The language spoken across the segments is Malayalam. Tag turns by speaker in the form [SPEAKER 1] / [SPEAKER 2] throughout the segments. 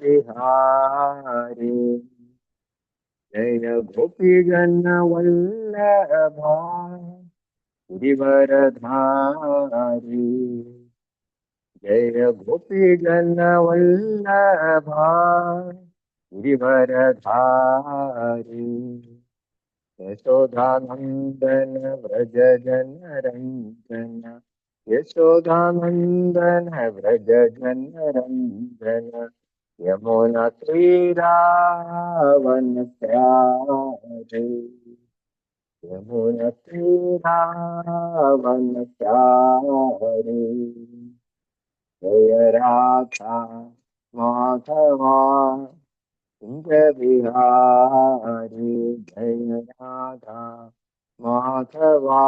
[SPEAKER 1] बिहारी जय गोपी जन वल्लभा गिरिवरधारी जय गोपी जन वल्लभा गिरिवरधारी यशोदानंदन व्रज जन रंजन यशोदानंदन व्रज जन रंजन यमुना तीरावन प्यारे यमुना तीरावन प्यारे जय राधा माधवा कुंज बिहारी जय राधा माधवा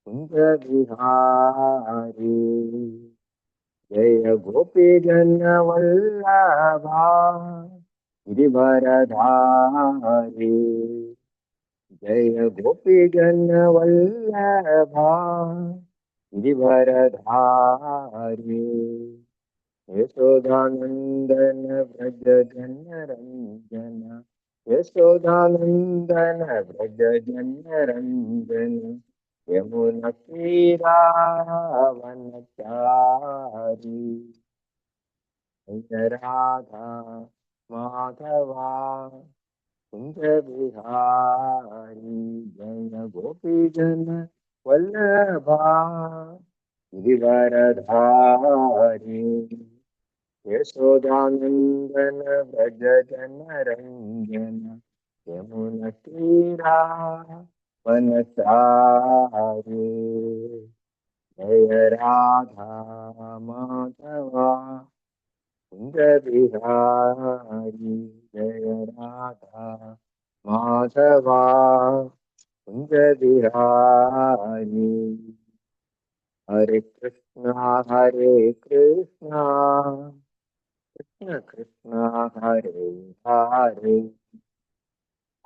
[SPEAKER 1] कुंज बिहारी जय गोपी जन वल्लभा गिरिवरधारी जय गोपी जन वल्लभा गिरिवरधारी यशोदानंदन व्रज जन रंजन यशोदानंदन व्रज जन रंजन यमुना तीरावन चारी राधा माधवा कुंज बिहारी जय गोपी जन वल्लभा गिरिवरधारी यशोदानंदन व्रज जन रंजन यमुना तीरावनचारी जय राधा माधवा कुंज बिहारी जय राधा माधवा कुंज बिहारी हरे कृष्णा कृष्ण कृष्ण हरे हरे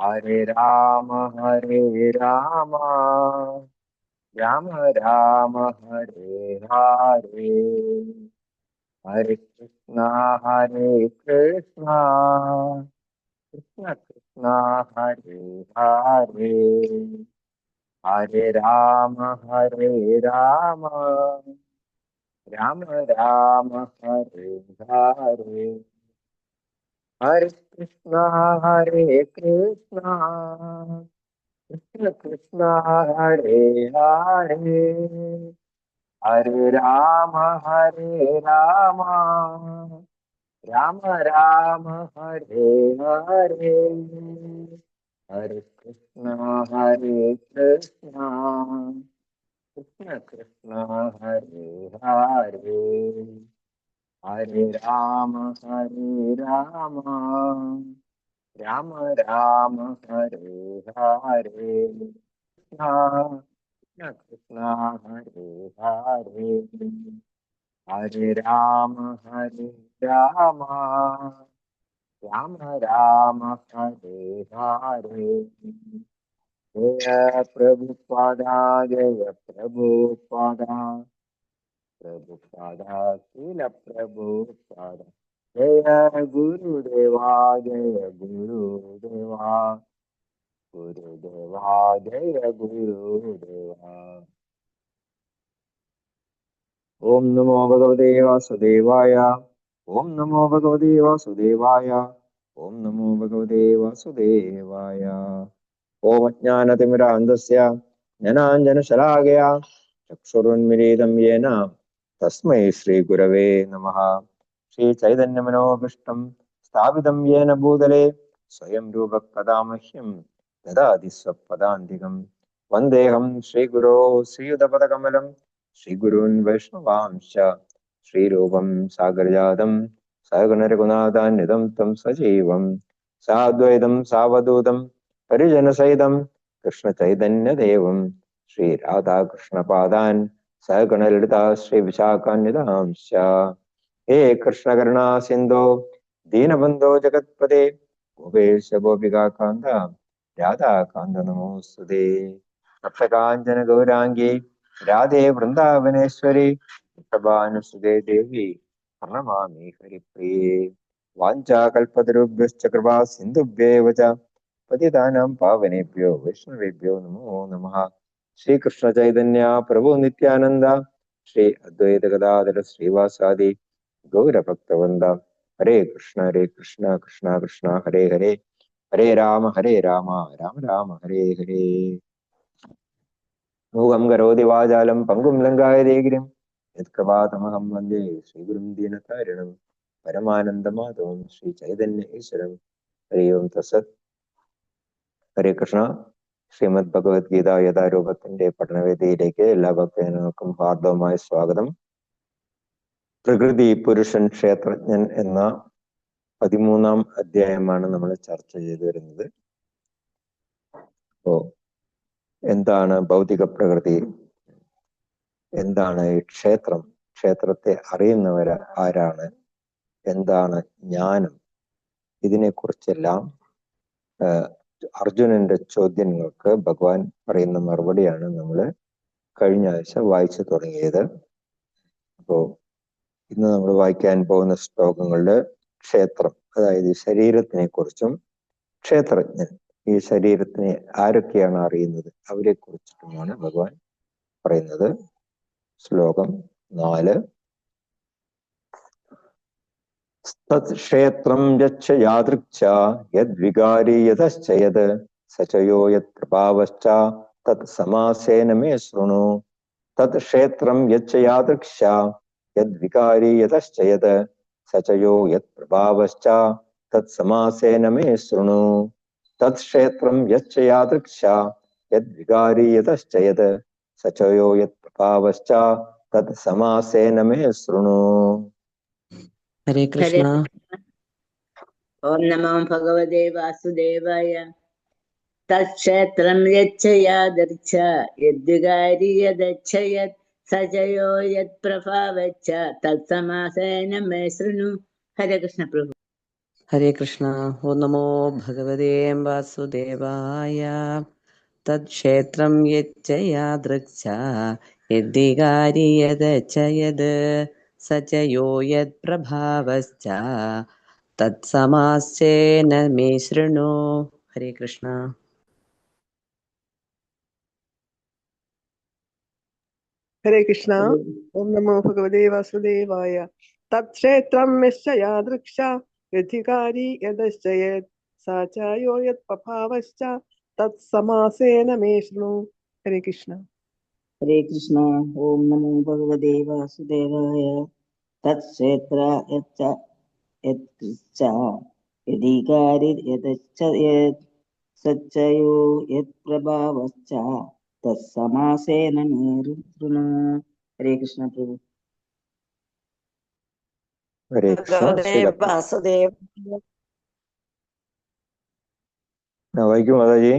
[SPEAKER 1] हरे राम राम राम हरे हरे हरे कृष्णा कृष्ण कृष्ण हरे हरे हरे राम राम राम हरे हरे हरे कृष्णा कृष्ण कृष्ण कृष्ण हरे हरे हरे राम राम राम हरे हरे हरे कृष्ण कृष्ण कृष्ण कृष्ण हरे हरे हरे राम राम राम हरे हरे कृष्ण कृष्ण हरे हरे हरे राम राम राम हरे हरे जय प्रभुपादा जय प्रभुपादा प्रभुपादा शील प्रभुपादा जय गुरुदेवा गुरुदेवा जय गुरुदेवा। ओम नमो भगवते वासुदेवाय ओम नमो भगवते वासुदेवाय ओम नमो भगवते वासुदेवाय। ओम अज्ञानतिमिरान्धस्य ज्ञानाञ्जनशलाकया चक्षुरुन्मीलितं येन तस्मै श्रीगुरवे नमः। श्रीचैतन्यमनोभीष्टं स्थापितं येन भूतले स्वयं रूपः कदा मह्यं ददाति स्वपदान्तिकं। वन्देऽहं श्रीगुरो श्रीयुतपदकमलं श्रीगुरून् वैष्णवांश्च श्रीरूपं सागरजातं सहगणरघुनाथान्वितं तं सजीवं साद्वैतं सावधूतं परिजनसहितं कृष्णचैतन्यदेवं श्रीराधाकृष्णपादान् सहगणललिता श्रीविशाखान्वितांश्च। हे कृष्णकरुणा सिन्धो दीनबन्धो जगत्पते गोपेश गोपिकान्त राधाकान्त नमोऽस्तुते। रक्षकाञ्चन गौराङ्गी राधे वृन्दावनेश्वरी വൃഷഭാനുസുതേ ദേവി പ്രണമാമി ഹരിപ്രിയേ. വാഞ്ചാകൽപതരുഭ്യശ്ച കൃപാ സിന്ധുഭ്യേവ ച പതിതാനാം പാവനേഭ്യോ വൈഷ്ണവേഭ്യോ നമോ നമഃ. ശ്രീകൃഷ്ണ ചൈതന്യ പ്രഭു നിത്യാനന്ദ ശ്രീ അദ്വൈത ഗദാധര ശ്രീവാസാദി ഗൗരഭക്തവൃന്ദ. ഹരേ കൃഷ്ണ കൃഷ്ണ കൃഷ്ണ ഹരേ ഹരേ, ഹരേ രാമ രാമ രാമ ഹരേ ഹരേ. മൂകം കരോതി വാചാലം പങ്കും ലങ്കായതേ ഗിരിം യത്കൃപാതമഹം വന്ദേ ശ്രീഗുരും ദീനതാരിണം പരമാനന്ദമാധവം ശ്രീ ചൈതന്യ ഈശ്വരം. ഹരി ഓം തസത്. ഹരേ കൃഷ്ണ. ശ്രീമദ് ഭഗവത്ഗീത യഥാരൂപത്തിന്റെ പഠനവേദിയിലേക്ക് എല്ലാ ഭക്തജനങ്ങൾക്കും ഹാർദവമായ സ്വാഗതം. പ്രകൃതി പുരുഷൻ ക്ഷേത്രജ്ഞൻ എന്ന 13-ാം അധ്യായമാണ് നമ്മൾ ചർച്ച ചെയ്തു വരുന്നത്. അപ്പോ എന്താണ് ഭൗതിക പ്രകൃതി, എന്താണ് ഈ ക്ഷേത്രം, ക്ഷേത്രത്തെ അറിയുന്നവർ ആരാണ്, എന്താണ് ജ്ഞാനം, ഇതിനെക്കുറിച്ചെല്ലാം അർജുനന്റെ ചോദ്യങ്ങൾക്ക് ഭഗവാൻ പറയുന്ന മറുപടിയാണ് നമ്മൾ കഴിഞ്ഞ ആഴ്ച വായിച്ചു തുടങ്ങിയത്. അപ്പോ ഇന്ന് നമ്മൾ വായിക്കാൻ പോകുന്ന ശ്ലോകങ്ങളില് ക്ഷേത്രം, അതായത് ശരീരത്തിനെ കുറിച്ചും ക്ഷേത്രജ്ഞൻ, ഈ ശരീരത്തിനെ ആരൊക്കെയാണ് അറിയുന്നത്, അവരെ കുറിച്ചിട്ടുമാണ് ഭഗവാൻ പറയുന്നത്. ശ്ലോകം 4. ക്ഷേത്രം യാദൃച്ഛ യദ്വികാരി യതശ്ചയത് സചയോ യത് പ്രഭാവശ്ച തത് സമാസേന മേ ശൃണു. തത് ക്ഷേത്രം യാദൃച്ഛ യദ്വികാരി യതശ്ചയത് സചയോ യത് പ്രഭാവശ്ച തത് സമാസേന മേ ശൃണു. തത് ക്ഷേത്രം യാദൃച്ഛ യദ്വികാരി യതശ്ചയത് സചയോ യത് പ്രഭാവശ്ച തത് സമാസേന മേ ശൃണു.
[SPEAKER 2] ഹരേ കൃഷ്ണ. ഓം നമോ ഭഗവതേ വാസുദേവായ. തക്ഷേത്രം യച്ഛയാദർച്ഛ യദ്വികാരി യദച്ഛയത് സചയോ യത് പ്രഭാവച്ഛ തത്സമാസേന മേ ശൃണു. ഹരേ കൃഷ്ണ പ്രഭു.
[SPEAKER 3] ഹരേ കൃഷ്ണ. ഓം നമോ ഭഗവതേ വാസുദേവായ. തത്ക്ഷേത്രം യച്ഛയാദൃച്ഛ യദ്വികാരി യദച്ഛയത് സചയോ യത് പ്രഭാവശ്ച തത്സമാസേന മേ ശൃണു. ഹരേ കൃഷ്ണ.
[SPEAKER 4] ഹരേ കൃഷ്ണ. ഓം നമോ ഭഗവതേ വാസുദേവായ. തത്ക്ഷേത്രം യച്ഛയാദൃച്ഛ യദ്വികാരി യദശ്ചയത് സചയോ യത് പ്രഭാവശ്ച തത്സമാസേന മേ ശൃണു. ഹരേ കൃഷ്ണ.
[SPEAKER 2] ഹരേ കൃഷ്ണ. ഓം നമോ ഭഗവതേ വാസുദേവായ. തത്ക്ഷേത്ര യദ്വികാരി യദച്ഛയത് സചയോ യത് പ്രഭാവശ്ച തത്സമാസേന മേ ശൃണു. ഹരേ കൃഷ്ണ പ്രഭു.
[SPEAKER 1] ഹരേ കൃഷ്ണ. വൈക്കും മാതാജി.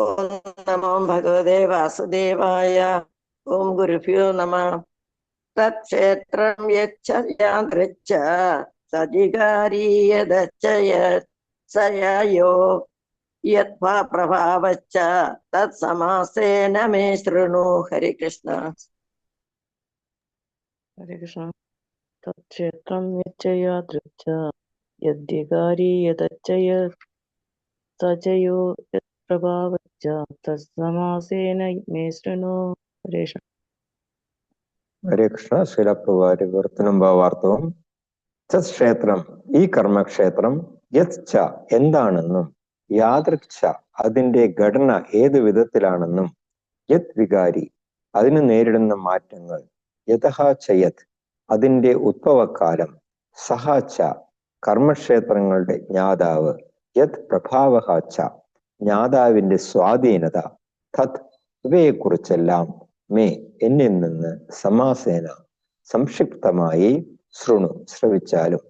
[SPEAKER 3] ഓം നമോ ഭഗവതേ വാസുദേവായ. ഓം ഗുരുഭ്യോ നമഃ. തത്ക്ഷേത്രം യച്ഛയാദൃച്ഛ സദ്വികാരി യദച്ഛയത് സചയോ യത് പ്രഭാവശ്ച തത്സമാസേന മേ ശൃണു. ഹരേ കൃഷ്ണ.
[SPEAKER 4] ഹരേ കൃഷ്ണ. തത്ക്ഷേത്രം യച്ഛയാദൃച്ഛ യദ്വികാരി യദച്ഛയത് സചയോ യത് പ്രഭാവശ്ച തത്സമാസേന മേ ശൃണു. ഹരേ കൃഷ്ണ.
[SPEAKER 1] ഹരേ കൃഷ്ണ. ശീലപ്രഭുവാരി വിവർത്തനം ഭാവാർത്ഥവും. ക്ഷേത്രം, ഈ കർമ്മക്ഷേത്രം, യച്ഛ എന്താണെന്നും, യാദൃച്ഛ അതിന്റെ ഘടന ഏത് വിധത്തിലാണെന്നും, യത് വികാരി അതിന് നേരിടുന്ന മാറ്റങ്ങൾ, യതഹ ചയത് അതിന്റെ ഉദ്ഭവകാലം, സഹച്ച കർമ്മക്ഷേത്രങ്ങളുടെ ജ്ഞാതാവ്, യത് പ്രഭാവഹ ച ജ്ഞാതാവിന്റെ സ്വാധീനത, തത് ഇവയെക്കുറിച്ചെല്ലാം മേ എന്നിൽ നിന്ന് സമാസേന സംക്ഷിപ്തമായി ശൃണു ശ്രവിച്ചാലും.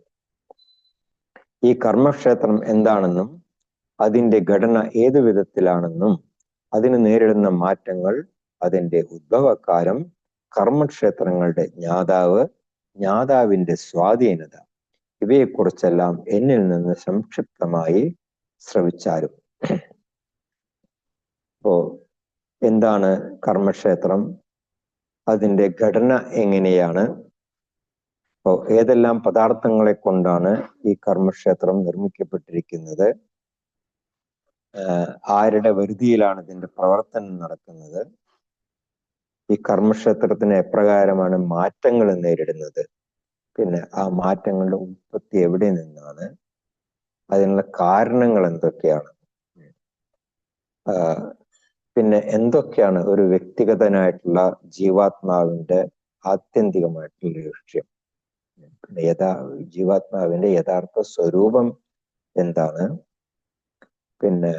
[SPEAKER 1] ഈ കർമ്മക്ഷേത്രം എന്താണെന്നും അതിന്റെ ഘടന ഏതു വിധത്തിലാണെന്നും അതിന് നേരിടുന്ന മാറ്റങ്ങൾ, അതിന്റെ ഉദ്ഭവകാലം, കർമ്മക്ഷേത്രങ്ങളുടെ ജ്ഞാതാവ്, ജ്ഞാതാവിന്റെ സ്വാധീനത, ഇവയെക്കുറിച്ചെല്ലാം എന്നിൽ നിന്ന് സംക്ഷിപ്തമായി ശ്രവിച്ചാലും. അപ്പോ എന്താണ് കർമ്മക്ഷേത്രം, അതിൻ്റെ ഘടന എങ്ങനെയാണ്, അപ്പോൾ ഏതെല്ലാം പദാർത്ഥങ്ങളെ കൊണ്ടാണ് ഈ കർമ്മക്ഷേത്രം നിർമ്മിക്കപ്പെട്ടിരിക്കുന്നത്, ആരുടെ വരുതിയിലാണ് ഇതിന്റെ പ്രവർത്തനം നടക്കുന്നത്, ഈ കർമ്മക്ഷേത്രത്തിന് എപ്രകാരമാണ് മാറ്റങ്ങൾ നേരിടുന്നത്, പിന്നെ ആ മാറ്റങ്ങളുടെ ഉത്പത്തി എവിടെ നിന്നാണ്, അതിനുള്ള കാരണങ്ങൾ എന്തൊക്കെയാണ്, പിന്നെ എന്തൊക്കെയാണ് ഒരു വ്യക്തിഗതനായിട്ടുള്ള ജീവാത്മാവിന്റെ ആത്യന്തികമായിട്ടുള്ള ലക്ഷ്യം, ജീവാത്മാവിന്റെ യഥാർത്ഥ സ്വരൂപം എന്താണ്, പിന്നെ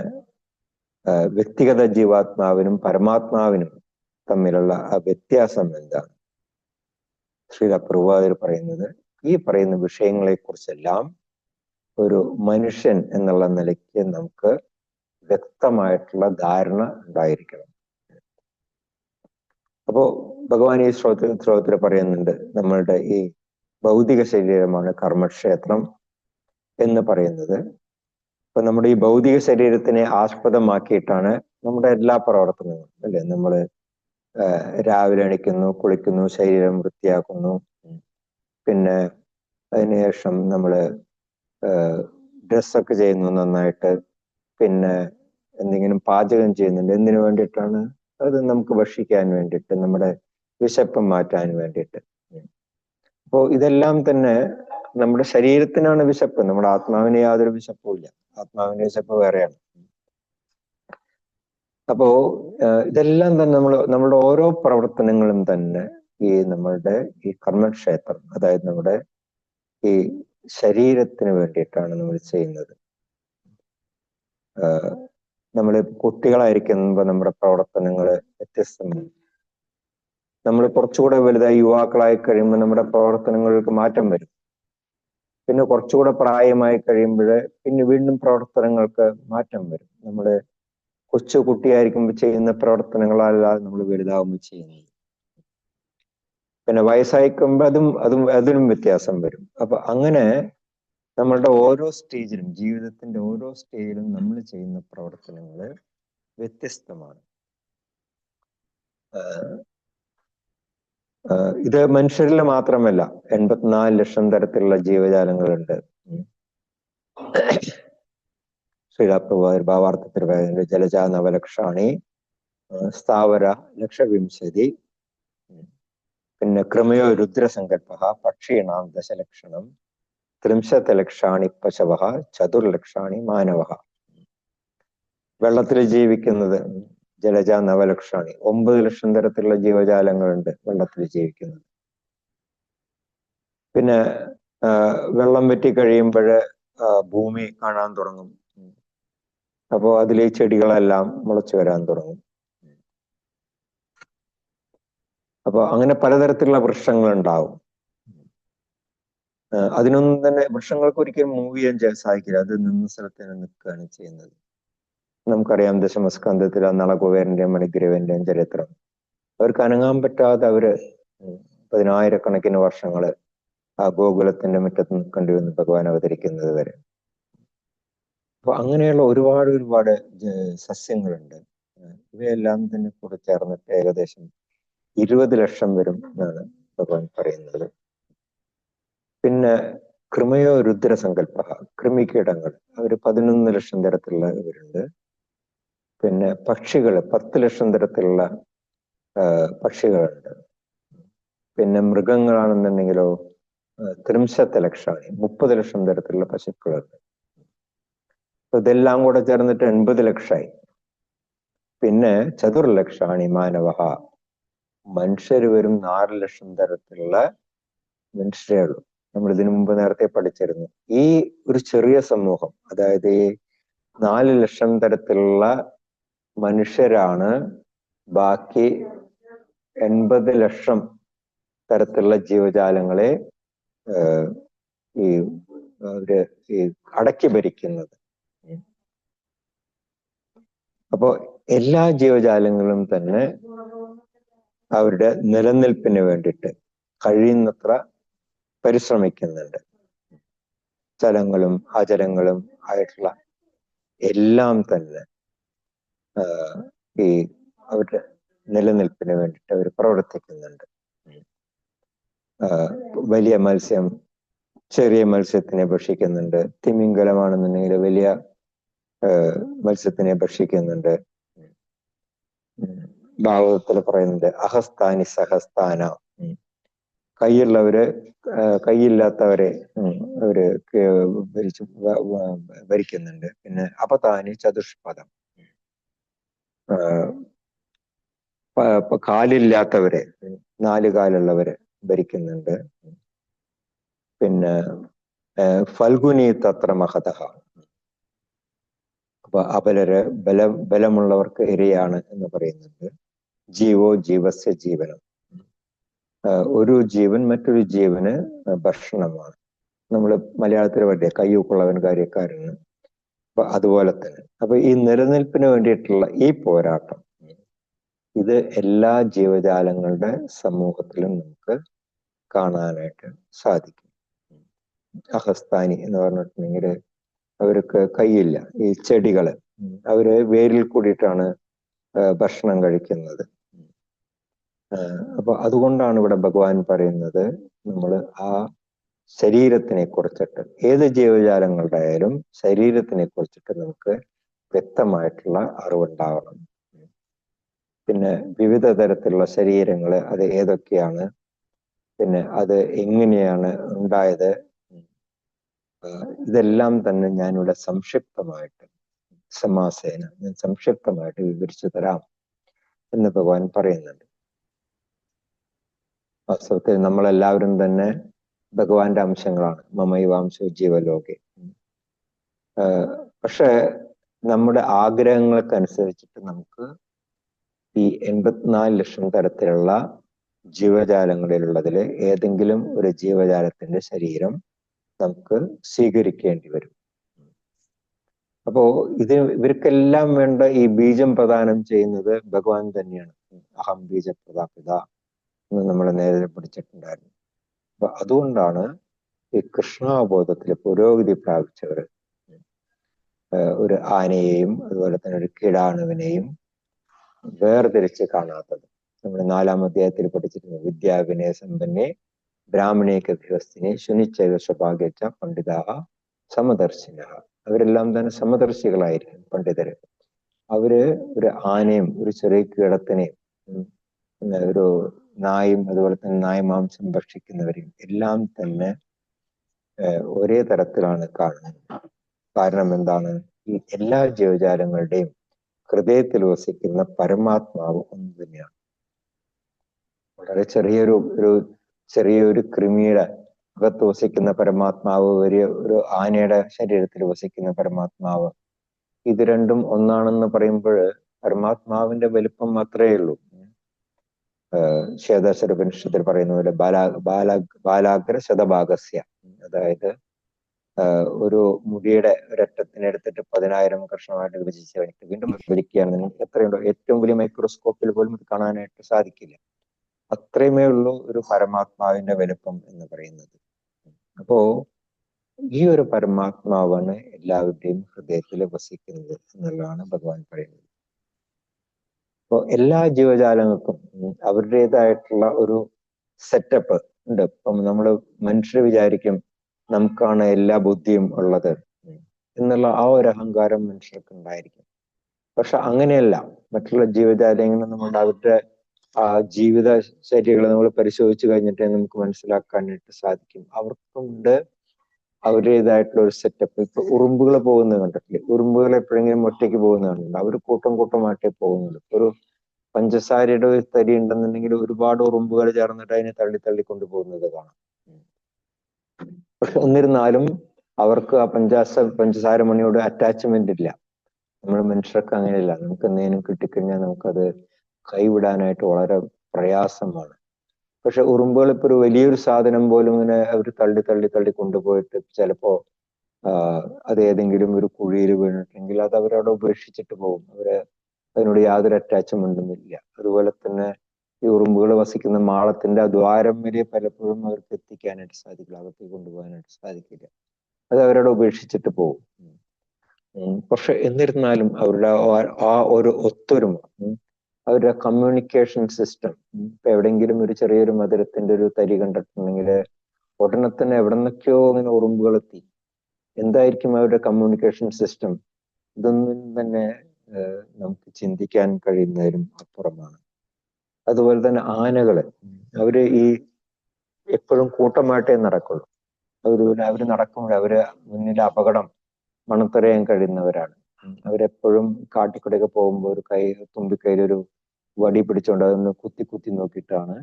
[SPEAKER 1] വ്യക്തിഗത ജീവാത്മാവിനും പരമാത്മാവിനും തമ്മിലുള്ള ആ വ്യത്യാസം എന്താണ്. ശ്രീല പ്രഭുപാദർ പറയുന്നത് ഈ പറയുന്ന വിഷയങ്ങളെ കുറിച്ചെല്ലാം ഒരു മനുഷ്യൻ എന്നുള്ള നിലയ്ക്ക് നമുക്ക് വ്യക്തമായിട്ടുള്ള ധാരണ ഉണ്ടായിരിക്കണം. അപ്പോ ഭഗവാൻ ഈ ശ്ലോകത്തിൽ പറയുന്നുണ്ട്, നമ്മളുടെ ഈ ഭൗതിക ശരീരമാണ് കർമ്മക്ഷേത്രം എന്ന് പറയുന്നത്. അപ്പൊ നമ്മുടെ ഈ ഭൗതിക ശരീരത്തിനെ ആസ്പദമാക്കിയിട്ടാണ് നമ്മുടെ എല്ലാ പ്രവർത്തനങ്ങളും, അല്ലെ? നമ്മൾ രാവിലെ എണീക്കുന്നു, കുളിക്കുന്നു, ശരീരം വൃത്തിയാക്കുന്നു, പിന്നെ അതിനുശേഷം നമ്മൾ ഡ്രസ്സൊക്കെ ചെയ്യുന്നു നന്നായിട്ട്, പിന്നെ എന്തെങ്കിലും പാചകം ചെയ്യുന്നുണ്ട്. എന്തിനു വേണ്ടിയിട്ടാണ്? അത് നമുക്ക് ഭക്ഷിക്കാൻ വേണ്ടിയിട്ട്, നമ്മുടെ വിശപ്പ് മാറ്റാൻ വേണ്ടിയിട്ട്. അപ്പോൾ ഇതെല്ലാം തന്നെ നമ്മുടെ ശരീരത്തിനാണ് വിശപ്പ്, നമ്മുടെ ആത്മാവിന് യാതൊരു വിശപ്പും ഇല്ല. ആത്മാവിന്റെ വിശപ്പ് വേറെയാണ്. അപ്പോ ഇതെല്ലാം തന്നെ നമ്മളുടെ ഓരോ പ്രവർത്തനങ്ങളും തന്നെ ഈ നമ്മളുടെ ഈ കർമ്മക്ഷേത്രം, അതായത് നമ്മുടെ ഈ ശരീരത്തിന് വേണ്ടിയിട്ടാണ് നമ്മൾ ചെയ്യുന്നത്. നമ്മൾ കുട്ടികളായിരിക്കുമ്പോൾ നമ്മുടെ പ്രവർത്തനങ്ങൾ വ്യത്യസ്തമാണ്. നമ്മൾ കുറച്ചുകൂടെ വലുതായി യുവാക്കളായി കഴിയുമ്പോൾ നമ്മുടെ പ്രവർത്തനങ്ങൾക്ക് മാറ്റം വരും. പിന്നെ കുറച്ചുകൂടെ പ്രായമായി കഴിയുമ്പോൾ പിന്നെ വീണ്ടും പ്രവർത്തനങ്ങൾക്ക് മാറ്റം വരും. നമ്മൾ കൊച്ചു കുട്ടിയായിരിക്കുമ്പോൾ ചെയ്യുന്ന പ്രവർത്തനങ്ങളല്ലാതെ നമ്മൾ വലുതാവുമ്പോൾ ചെയ്യുന്നത്. പിന്നെ വയസ്സായിക്കുമ്പോൾ അതിനും വ്യത്യാസം വരും. അപ്പൊ അങ്ങനെ നമ്മളുടെ ഓരോ സ്റ്റേജിലും, ജീവിതത്തിന്റെ ഓരോ സ്റ്റേജിലും നമ്മൾ ചെയ്യുന്ന പ്രവർത്തനങ്ങൾ വ്യത്യസ്തമാണ്. ഇത് മനുഷ്യരിൽ മാത്രമല്ല, 84 ലക്ഷം തരത്തിലുള്ള ജീവജാലങ്ങളുണ്ട്. ശ്രീലാപ്രഭുപാദർ ഭാവാർത്ഥത്തിൽ പറയുന്നത് ജലജ നവലക്ഷാണി, സ്ഥാവര ലക്ഷവിംശതി, പിന്നെ ക്രമയോ രുദ്രസങ്കല്പ, പക്ഷീണാം ദശലക്ഷണം, 30 ലക്ഷാണി പശവ, 4 ലക്ഷാണി മാനവ. വെള്ളത്തിൽ ജീവിക്കുന്നത് ജലജ നവലക്ഷാണി, 9 ലക്ഷം തരത്തിലുള്ള ജീവജാലങ്ങളുണ്ട് വെള്ളത്തിൽ ജീവിക്കുന്നത്. പിന്നെ വെള്ളം വറ്റി കഴിയുമ്പോൾ ഭൂമി കാണാൻ തുടങ്ങും. അപ്പോൾ അതിലെ ചെടികളെല്ലാം മുളച്ചു വരാൻ തുടങ്ങും. അപ്പൊ അങ്ങനെ പലതരത്തിലുള്ള വൃക്ഷങ്ങൾ ഉണ്ടാവും. അതിനൊന്നും തന്നെ വൃക്ഷങ്ങൾക്ക് ഒരിക്കലും മൂവ് ചെയ്യാൻ സാധിക്കില്ല. അത് നിന്ന സ്ഥലത്ത് തന്നെ നിൽക്കുകയാണ് ചെയ്യുന്നത്. നമുക്കറിയാം ദശമസ്കന്ധത്തിൽ നളകുബേരന്റെയും മണിഗ്രവന്റെയും ചരിത്രം. അവർക്ക് അനങ്ങാൻ പറ്റാതെ അവര് 10,000-കണക്കിന് വർഷങ്ങള് ആ ഗോകുലത്തിന്റെ മുറ്റത്ത് നിൽക്കേണ്ടി വന്ന് ഭഗവാൻ അവതരിക്കുന്നത് വരെ. അപ്പൊ അങ്ങനെയുള്ള ഒരുപാട് സസ്യങ്ങളുണ്ട്. ഇവയെല്ലാം തന്നെ കൂടെ ചേർന്നിട്ട് ഏകദേശം 20 ലക്ഷം വരും എന്നാണ് ഭഗവാൻ പറയുന്നത്. പിന്നെ കൃമയോ രുദ്രസങ്കല്പ, കൃമികീടങ്ങൾ, അവർ 11 ലക്ഷം തരത്തിലുള്ള ഇവരുണ്ട്. പിന്നെ പക്ഷികൾ 10 ലക്ഷം തരത്തിലുള്ള പക്ഷികളുണ്ട്. പിന്നെ മൃഗങ്ങളാണെന്നുണ്ടെങ്കിലോ 30 ലക്ഷാണി, 30 ലക്ഷം തരത്തിലുള്ള പശുക്കളുണ്ട്. ഇതെല്ലാം കൂടെ ചേർന്നിട്ട് 80 ലക്ഷമായി. പിന്നെ 4 ലക്ഷാണി മാനവ, മനുഷ്യർ വരും 4 ലക്ഷം തരത്തിലുള്ള മനുഷ്യരേ ഉള്ളൂ. നമ്മൾ ഇതിനു മുമ്പ് നേരത്തെ പഠിച്ചിരുന്നു. ഈ ഒരു ചെറിയ സമൂഹം, അതായത് ഈ 4 ലക്ഷം തരത്തിലുള്ള മനുഷ്യരാണ് ബാക്കി 80 ലക്ഷം തരത്തിലുള്ള ജീവജാലങ്ങളെ ഈ അടക്കി ഭരിക്കുന്നത്. അപ്പോ എല്ലാ ജീവജാലങ്ങളും തന്നെ അവരുടെ നിലനിൽപ്പിന് വേണ്ടിയിട്ട് കഴിയുന്നത്ര പരിശ്രമിക്കുന്നുണ്ട്. ചലങ്ങളും അചലങ്ങളും ആയിട്ടുള്ള എല്ലാം തന്നെ ഈ അവരുടെ നിലനിൽപ്പിന് വേണ്ടിയിട്ട് അവർ പ്രവർത്തിക്കുന്നുണ്ട്. വലിയ മത്സ്യം ചെറിയ മത്സ്യത്തിനെ ഭക്ഷിക്കുന്നുണ്ട്. തിമിംഗലമാണെന്നുണ്ടെങ്കിൽ വലിയ മത്സ്യത്തിനെ ഭക്ഷിക്കുന്നുണ്ട്. ഭാഗവതത്തിൽ പറയുന്നുണ്ട് അഹസ്ഥാനി സഹസ്ഥാന, കൈയുള്ളവര് കൈയില്ലാത്തവരെ അവര് ഭരിക്കുന്നുണ്ട്. പിന്നെ അപതാനി ചതുഷ്പദം, കാലില്ലാത്തവരെ 4 കാലുള്ളവരെ ഭരിക്കുന്നുണ്ട്. പിന്നെ ഫൽഗുനി തത്ര മഹത, അപ്പൊ അപലര് ബലമുള്ളവർക്ക് ഇരയാണ് എന്ന് പറയുന്നുണ്ട്. ജീവോ ജീവസ്യ ജീവനം, ഒരു ജീവൻ മറ്റൊരു ജീവന് ഭക്ഷണമാണ്. നമ്മൾ മലയാളത്തിൽ പറയുക കയ്യൂക്കുള്ളവൻ കാര്യക്കാരന്. അപ്പൊ അതുപോലെ തന്നെ അപ്പൊ ഈ നിലനിൽപ്പിന് വേണ്ടിയിട്ടുള്ള ഈ പോരാട്ടം ഇത് എല്ലാ ജീവജാലങ്ങളുടെ സമൂഹത്തിലും നമുക്ക് കാണാനായിട്ട് സാധിക്കും. അഹസ്ഥാനി എന്ന് പറഞ്ഞിട്ടുണ്ടെങ്കിൽ അവർക്ക് കൈയില്ല. ഈ ചെടികള് അവര് വേരിൽ കൂടിയിട്ടാണ് ഭക്ഷണം കഴിക്കുന്നത്. അപ്പൊ അതുകൊണ്ടാണ് ഇവിടെ ഭഗവാൻ പറയുന്നത് നമ്മൾ ആ ശരീരത്തിനെ കുറിച്ചിട്ട്, ഏത് ജീവജാലങ്ങളുടെ ആയാലും ശരീരത്തിനെ കുറിച്ചിട്ട് നമുക്ക് വ്യക്തമായിട്ടുള്ള അറിവുണ്ടാവണം. പിന്നെ വിവിധ തരത്തിലുള്ള ശരീരങ്ങൾ അത് ഏതൊക്കെയാണ്, പിന്നെ അത് എങ്ങനെയാണ് ഉണ്ടായത്, ഇതെല്ലാം തന്നെ ഞാനിവിടെ സംക്ഷിപ്തമായിട്ട് സമാസേന ഞാൻ സംക്ഷിപ്തമായിട്ട് വിവരിച്ചു തരാം എന്ന് ഭഗവാൻ പറയുന്നുണ്ട്. വാസ്തവത്തിൽ നമ്മളെല്ലാവരും തന്നെ ഭഗവാന്റെ അംശങ്ങളാണ്. മമൈവാംശോ ജീവലോകെ. പക്ഷെ നമ്മുടെ ആഗ്രഹങ്ങൾക്കനുസരിച്ചിട്ട് നമുക്ക് ഈ 84 ലക്ഷം തരത്തിലുള്ള ജീവജാലങ്ങളിലുള്ളതിൽ ഏതെങ്കിലും ഒരു ജീവജാലത്തിന്റെ ശരീരം നമുക്ക് സ്വീകരിക്കേണ്ടി വരും. അപ്പോ ഇവർക്കെല്ലാം വേണ്ട ഈ ബീജം പ്രദാനം ചെയ്യുന്നത് ഭഗവാൻ തന്നെയാണ്. അഹം ബീജ പ്രദാപിത എന്ന് നമ്മൾ നേരത്തെ പഠിച്ചിട്ടുണ്ടായിരുന്നു. അപ്പൊ അതുകൊണ്ടാണ് ഈ കൃഷ്ണാബോധത്തിൽ പുരോഗതി പ്രാപിച്ചവർ ഒരു ആനയെയും അതുപോലെ തന്നെ ഒരു കിടാണുവിനെയും വേർതിരിച്ച് കാണാത്തത്. നമ്മൾ 4-ാം അധ്യായത്തിൽ പഠിച്ചിട്ടുണ്ട്. വിദ്യാവിനയ സമ്പന്നെ ബ്രാഹ്മണേക ഗൃഹസ്ഥിനെ ശുനിച്ചൈവ സ്വഭാഗ്യച്ച പണ്ഡിതാഹ സമദർശിന. അവരെല്ലാം തന്നെ സമദർശികളായിരിക്കും പണ്ഡിതര്. അവര് ഒരു ആനയും ഒരു ചെറിയ കീടത്തിനെയും ഒരു നായും അതുപോലെ തന്നെ നായ്മാംസം ഭക്ഷിക്കുന്നവരെയും എല്ലാം തന്നെ ഒരേ തരത്തിലാണ് കാണുന്നത്. കാരണം എന്താണ്? ഈ എല്ലാ ജീവജാലങ്ങളുടെയും ഹൃദയത്തിൽ വസിക്കുന്ന പരമാത്മാവ് ഒന്ന് തന്നെയാണ്. വളരെ ചെറിയൊരു കൃമിയുടെ അകത്ത് വസിക്കുന്ന പരമാത്മാവ്, ഒരു ആനയുടെ ശരീരത്തിൽ വസിക്കുന്ന പരമാത്മാവ്, ഇത് രണ്ടും ഒന്നാണെന്ന് പറയുമ്പോൾ പരമാത്മാവിന്റെ വലിപ്പം മാത്രമേ ഉള്ളൂ. ശ്വേതാശ്വരോപനിഷത്തിൽ പറയുന്ന പോലെ ബാലാഗ്ര ശതഭാഗസ്യ, അതായത് ഒരു മുടിയുടെ ഒരറ്റത്തിനെ എടുത്തിട്ട് 10,000 കഷ്ണമായിട്ട് വിഭജിച്ച് കഴിഞ്ഞിട്ട് വീണ്ടും വിഭജിക്കുകയാണെന്നുണ്ടെങ്കിൽ എത്രയുണ്ടോ, ഏറ്റവും വലിയ മൈക്രോസ്കോപ്പിൽ പോലും ഇത് കാണാനായിട്ട് സാധിക്കില്ല. അത്രയുമേ ഉള്ളൂ ഒരു പരമാത്മാവിന്റെ വലുപ്പം എന്ന് പറയുന്നത്. അപ്പോ ഈ ഒരു പരമാത്മാവാണ് എല്ലാവരുടെയും ഹൃദയത്തിൽ വസിക്കുന്നത് എന്നുള്ളതാണ് ഭഗവാൻ പറയുന്നത്. അപ്പോ എല്ലാ ജീവജാലങ്ങൾക്കും അവരുടേതായിട്ടുള്ള ഒരു സെറ്റപ്പ് ഉണ്ട്. ഇപ്പം നമ്മൾ മനുഷ്യർ വിചാരിക്കും നമുക്കാണ് എല്ലാ ബുദ്ധിയും ഉള്ളത് എന്നുള്ള ആ ഒരു അഹങ്കാരം മനുഷ്യർക്ക് ഉണ്ടായിരിക്കും. പക്ഷെ അങ്ങനെയല്ല. മറ്റുള്ള ജീവജാലങ്ങളും നമ്മളുടെ അവരുടെ ആ ജീവിത ശൈലികൾ നമ്മൾ പരിശോധിച്ചു കഴിഞ്ഞിട്ട് നമുക്ക് മനസ്സിലാക്കാനായിട്ട് സാധിക്കും. അവർക്കുണ്ട് അവരുടേതായിട്ടുള്ള ഒരു സെറ്റപ്പ്. ഇപ്പൊ ഉറുമ്പുകൾ പോകുന്നത് കണ്ടിട്ടില്ലേ? ഉറുമ്പുകൾ എപ്പോഴെങ്കിലും ഒറ്റയ്ക്ക് പോകുന്നതാണ്. അവർ കൂട്ടമായിട്ടേ പോകുന്നുള്ളൂ. ഒരു പഞ്ചസാരയുടെ ഒരു തരി ഉണ്ടെന്നുണ്ടെങ്കിൽ ഒരുപാട് ഉറുമ്പുകൾ ചേർന്നിട്ട് അതിനെ തള്ളി കൊണ്ടുപോകുന്നത് കാണാം. പക്ഷെ എന്നിരുന്നാലും അവർക്ക് ആ പഞ്ചസാര മണിയോട് അറ്റാച്ച്മെന്റ് ഇല്ല. നമ്മൾ മനുഷ്യർക്ക് അങ്ങനെയല്ല. നമുക്ക് എന്തെങ്കിലും കിട്ടിക്കഴിഞ്ഞാൽ നമുക്കത് കൈവിടാനായിട്ട് വളരെ പ്രയാസമാണ്. പക്ഷെ ഉറുമ്പുകൾ ഇപ്പൊ ഒരു വലിയൊരു സാധനം പോലും ഇങ്ങനെ അവർ തള്ളി കൊണ്ടുപോയിട്ട് ചിലപ്പോ അത് ഏതെങ്കിലും ഒരു കുഴിയിൽ വീണിട്ടുണ്ടെങ്കിൽ അത് അവരവിടെ ഉപേക്ഷിച്ചിട്ട് പോകും. അതിനോട് യാതൊരു അറ്റാച്ച്മെന്റും ഇല്ല. അതുപോലെ തന്നെ ഈ ഉറുമ്പുകൾ വസിക്കുന്ന മാളത്തിന്റെ ദ്വാരം വരെ പലപ്പോഴും അവർക്ക് എത്തിക്കാനായിട്ട് സാധിക്കില്ല, അകത്തേക്ക് കൊണ്ടുപോകാനായിട്ട് സാധിക്കില്ല. അത് അവരവിടെ ഉപേക്ഷിച്ചിട്ട് പോകും. പക്ഷെ എന്നിരുന്നാലും അവരുടെ ആ ഒരു ഒത്തൊരുമ, അവരുടെ കമ്മ്യൂണിക്കേഷൻ സിസ്റ്റം. ഇപ്പൊ എവിടെയെങ്കിലും ഒരു ചെറിയൊരു മധുരത്തിന്റെ ഒരു തരി കണ്ടിട്ടുണ്ടെങ്കിൽ ഉടനെ തന്നെ എവിടെ നിന്നൊക്കെയോ ഇങ്ങനെ ഉറുമ്പുകൾ എത്തി. എന്തായിരിക്കും അവരുടെ കമ്മ്യൂണിക്കേഷൻ സിസ്റ്റം? ഇതൊന്നും തന്നെ നമുക്ക് ചിന്തിക്കാൻ കഴിയുന്നതിനും അപ്പുറമാണ്. അതുപോലെ തന്നെ ആനകള്, അവര് ഈ എപ്പോഴും കൂട്ടമായിട്ടേ നടക്കുള്ളൂ. അവര് നടക്കുമ്പോൾ അവര് മുന്നിൽ അപകടം മണത്തറിയാൻ കഴിയുന്നവരാണ്. അവരെപ്പോഴും കാട്ടിക്കൂടെയൊക്കെ പോകുമ്പോൾ ഒരു തുമ്പിക്കൈയിലൊരു വടി പിടിച്ചുകൊണ്ട് അതൊന്ന് കുത്തി കുത്തി നോക്കിയിട്ടാണ്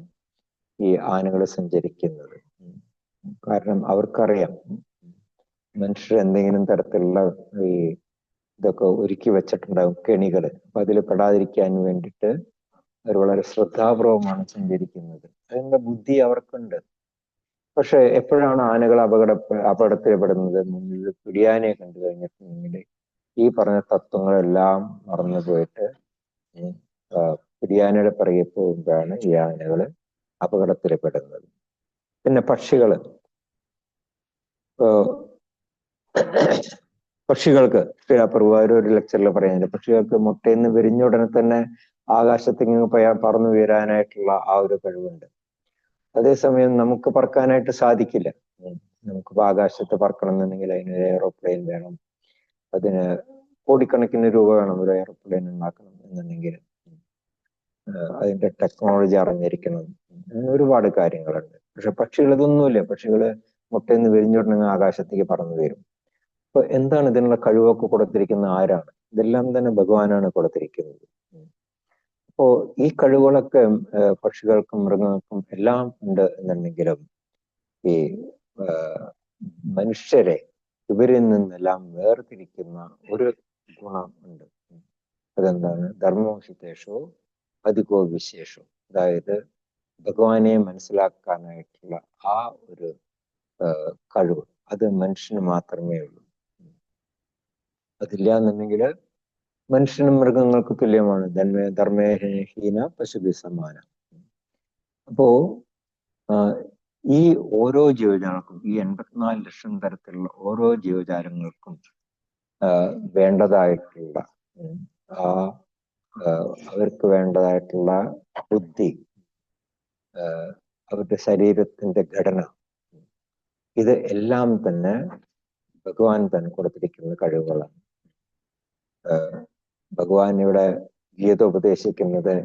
[SPEAKER 1] ഈ ആനകൾ സഞ്ചരിക്കുന്നത്. കാരണം അവർക്കറിയാം മനുഷ്യർ എന്തെങ്കിലും തരത്തിലുള്ള ഈ ഇതൊക്കെ ഒരുക്കി വെച്ചിട്ടുണ്ടാകും, കെണികള്. അപ്പൊ അതിൽ പെടാതിരിക്കാൻ വേണ്ടിയിട്ട് അവർ വളരെ ശ്രദ്ധാപൂർവമാണ് സഞ്ചരിക്കുന്നത്. അതിന്റെ ബുദ്ധി അവർക്കുണ്ട്. പക്ഷെ എപ്പോഴാണ് ആനകൾ അപകടത്തിൽപ്പെടുന്നത്? മുന്നിൽ പിടിയാനയെ കണ്ടു കഴിഞ്ഞിട്ടുണ്ടെങ്കിൽ ഈ പറഞ്ഞ തത്വങ്ങളെല്ലാം മറന്നു പോയിട്ട് പിടിയാനയുടെ പിറകെ പോകുമ്പോഴാണ് ഈ ആനകള് അപകടത്തിൽപ്പെടുന്നത്. പിന്നെ പക്ഷികള്, പക്ഷികൾക്ക് പ്രഭുവാര് ഒരു ലെക്ചറിൽ പറയുന്നുണ്ട്, പക്ഷികൾക്ക് മുട്ടയിന്ന് വിരിഞ്ഞ ഉടനെ തന്നെ ആകാശത്തേക്ക് പറന്നു വീരാനായിട്ടുള്ള ആ ഒരു കഴിവുണ്ട്. അതേസമയം നമുക്ക് പറക്കാനായിട്ട് സാധിക്കില്ല. നമുക്കിപ്പോൾ ആകാശത്ത് പറക്കണം എന്നുണ്ടെങ്കിൽ അതിന് എയറോപ്ലെയിൻ വേണം, അതിന് കോടിക്കണക്കിന് രൂപ വേണം ഒരു എയറോപ്ലെയിൻ ഉണ്ടാക്കണം എന്നുണ്ടെങ്കിൽ. അതിന്റെ ടെക്നോളജി അറിഞ്ഞിരിക്കണം, ഒരുപാട് കാര്യങ്ങളുണ്ട്. പക്ഷെ പക്ഷികൾ ഇതൊന്നുമില്ല. പക്ഷികള് മുട്ടയിന്ന് വിരിഞ്ഞുടനെങ്കിൽ ആകാശത്തേക്ക് പറന്നു വരും. അപ്പൊ എന്താണ് ഇതിനുള്ള കഴിവൊക്കെ കൊടുത്തിരിക്കുന്ന? ആരാണ്? ഇതെല്ലാം തന്നെ ഭഗവാനാണ് കൊടുത്തിരിക്കുന്നത്. അപ്പോ ഈ കഴിവുകളൊക്കെ പക്ഷികൾക്കും മൃഗങ്ങൾക്കും എല്ലാം ഉണ്ട് എന്നുണ്ടെങ്കിലും ഈ മനുഷ്യരെ ഇവരിൽ നിന്നെല്ലാം വേർതിരിക്കുന്ന ഒരു ഗുണം ഉണ്ട്. അതെന്താണ്? ധർമ്മോഷിതേഷോ അധികോ വിശേഷോ. അതായത് ഭഗവാനെ മനസ്സിലാക്കാനായിട്ടുള്ള ആ ഒരു കഴിവ് അത് മനുഷ്യന് മാത്രമേ ഉള്ളൂ. അതില്ല എന്നുണ്ടെങ്കിൽ മനുഷ്യനും മൃഗങ്ങൾക്ക് തുല്യമാണ്. ധർമ്മേഹീന പശുഭി സമാന. അപ്പോ ഈ ഓരോ ജീവജാലങ്ങൾക്കും, ഈ 84 ലക്ഷം തരത്തിലുള്ള ഓരോ ജീവജാലങ്ങൾക്കും വേണ്ടതായിട്ടുള്ള അവർക്ക് വേണ്ടതായിട്ടുള്ള ബുദ്ധി, അവരുടെ ശരീരത്തിന്റെ ഘടന, ഇത് എല്ലാം തന്നെ ഭഗവാൻ തന്നെ കൊടുത്തിരിക്കുന്ന കഴിവുകളാണ്. ഭഗവാൻ ഇവിടെ ഗീത ഉപദേശിക്കുന്നത്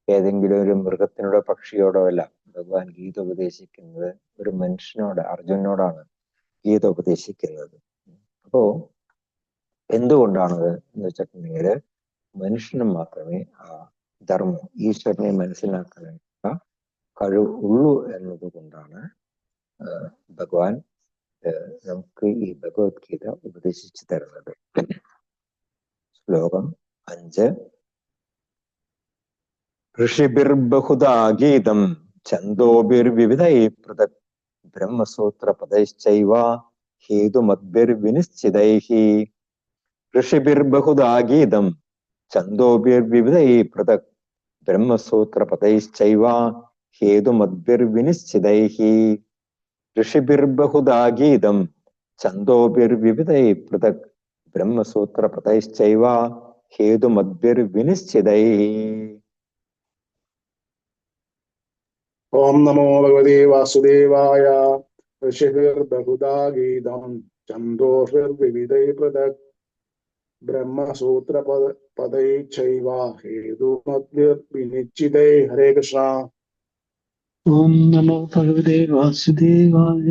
[SPEAKER 1] ഏതെങ്കിലും ഒരു മൃഗത്തിനോടോ പക്ഷിയോടോ അല്ല. ഭഗവാൻ ഗീത ഉപദേശിക്കുന്നത് ഒരു മനുഷ്യനോട്, അർജുനോടാണ് ഗീത ഉപദേശിക്കുന്നത്. അപ്പോ എന്തുകൊണ്ടാണത് എന്ന് വെച്ചിട്ടുണ്ടെങ്കിൽ മനുഷ്യന് മാത്രമേ ആ ധർമ്മം, ഈശ്വരനെ മനസ്സിലാക്കാനായിട്ടുള്ള കഴിവ് ഉള്ളൂ എന്നത് കൊണ്ടാണ് ഭഗവാൻ നമുക്ക് ഈ ഭഗവത്ഗീത ഉപദേശിച്ചു തരുന്നത്. ശ്ലോകം 5. ഋഷിഭിർബഹുധാ ഗീതം ഛന്ദോഭിർവിവിധൈ പൃഥക് ബ്രഹ്മസൂത്ര പദൈശ്ചൈവ ഹേതുമദ്ഭിർവിനിശ്ചിതൈഃ. ഋഷിഭിർബഹുധാ ഗീതം ഛന്ദോഭിർവിവിധൈ പൃഥക് ബ്രഹ്മസൂത്ര പദൈശ്ചൈവ ഹേതുമദ്ഭിർവിനിശ്ചിതൈഃ. ഋഷിഭിർബഹുധാ ഗീതം ഛന്ദോഭിർവിവിധൈ പൃഥക് ബ്രഹ്മസൂത്ര പദൈശ്ചൈവ ഹേതുമദ്ഭിർവിനിശ്ചിതൈഃ.
[SPEAKER 5] ഓം നമോ ഭഗവതേ വാസുദേവായ. ഋഷിഭിർബഹുധാ ഗീതം ഛന്ദോഭിർവിവിധൈ പൃഥക് ബ്രഹ്മസൂത്ര പദൈശ്ചൈവ ഹേതുമദ്ഭിർവിനിശ്ചിതൈഃ. ഹരേ കൃഷ്ണ.
[SPEAKER 6] ഓം നമോ ഭഗവതേ വാസുദേവായ.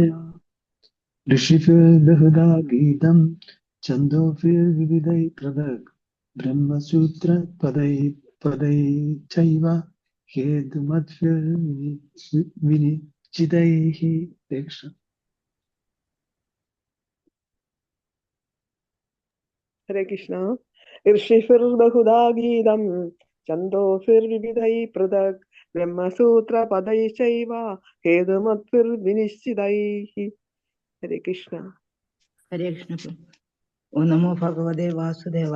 [SPEAKER 6] ഋഷിഭിർബഹുധാ ഗീതം ഛന്ദോഭിർവിവിധൈ പൃഥക് ബ്രഹ്മസൂത്ര പദൈശ്ചൈവ ഹേതുമദ്ഭിർവിനിശ്ചിതൈഃ.
[SPEAKER 7] ഹരേ കൃഷ്ണ. ഋഷിഭിർബഹുധാ ഗീതം ഛന്ദോഭിർവിവിധൈ പൃഥക് ബ്രഹ്മസൂത്ര പദൈശ്ചൈവ ഹേതുമദ്ഭിർവിനിശ്ചിതൈഃ. ഹരേ കൃഷ്ണ.
[SPEAKER 2] ഹരേ കൃഷ്ണ. ഓം നമോ ഭഗവതേ വാസുദേവ.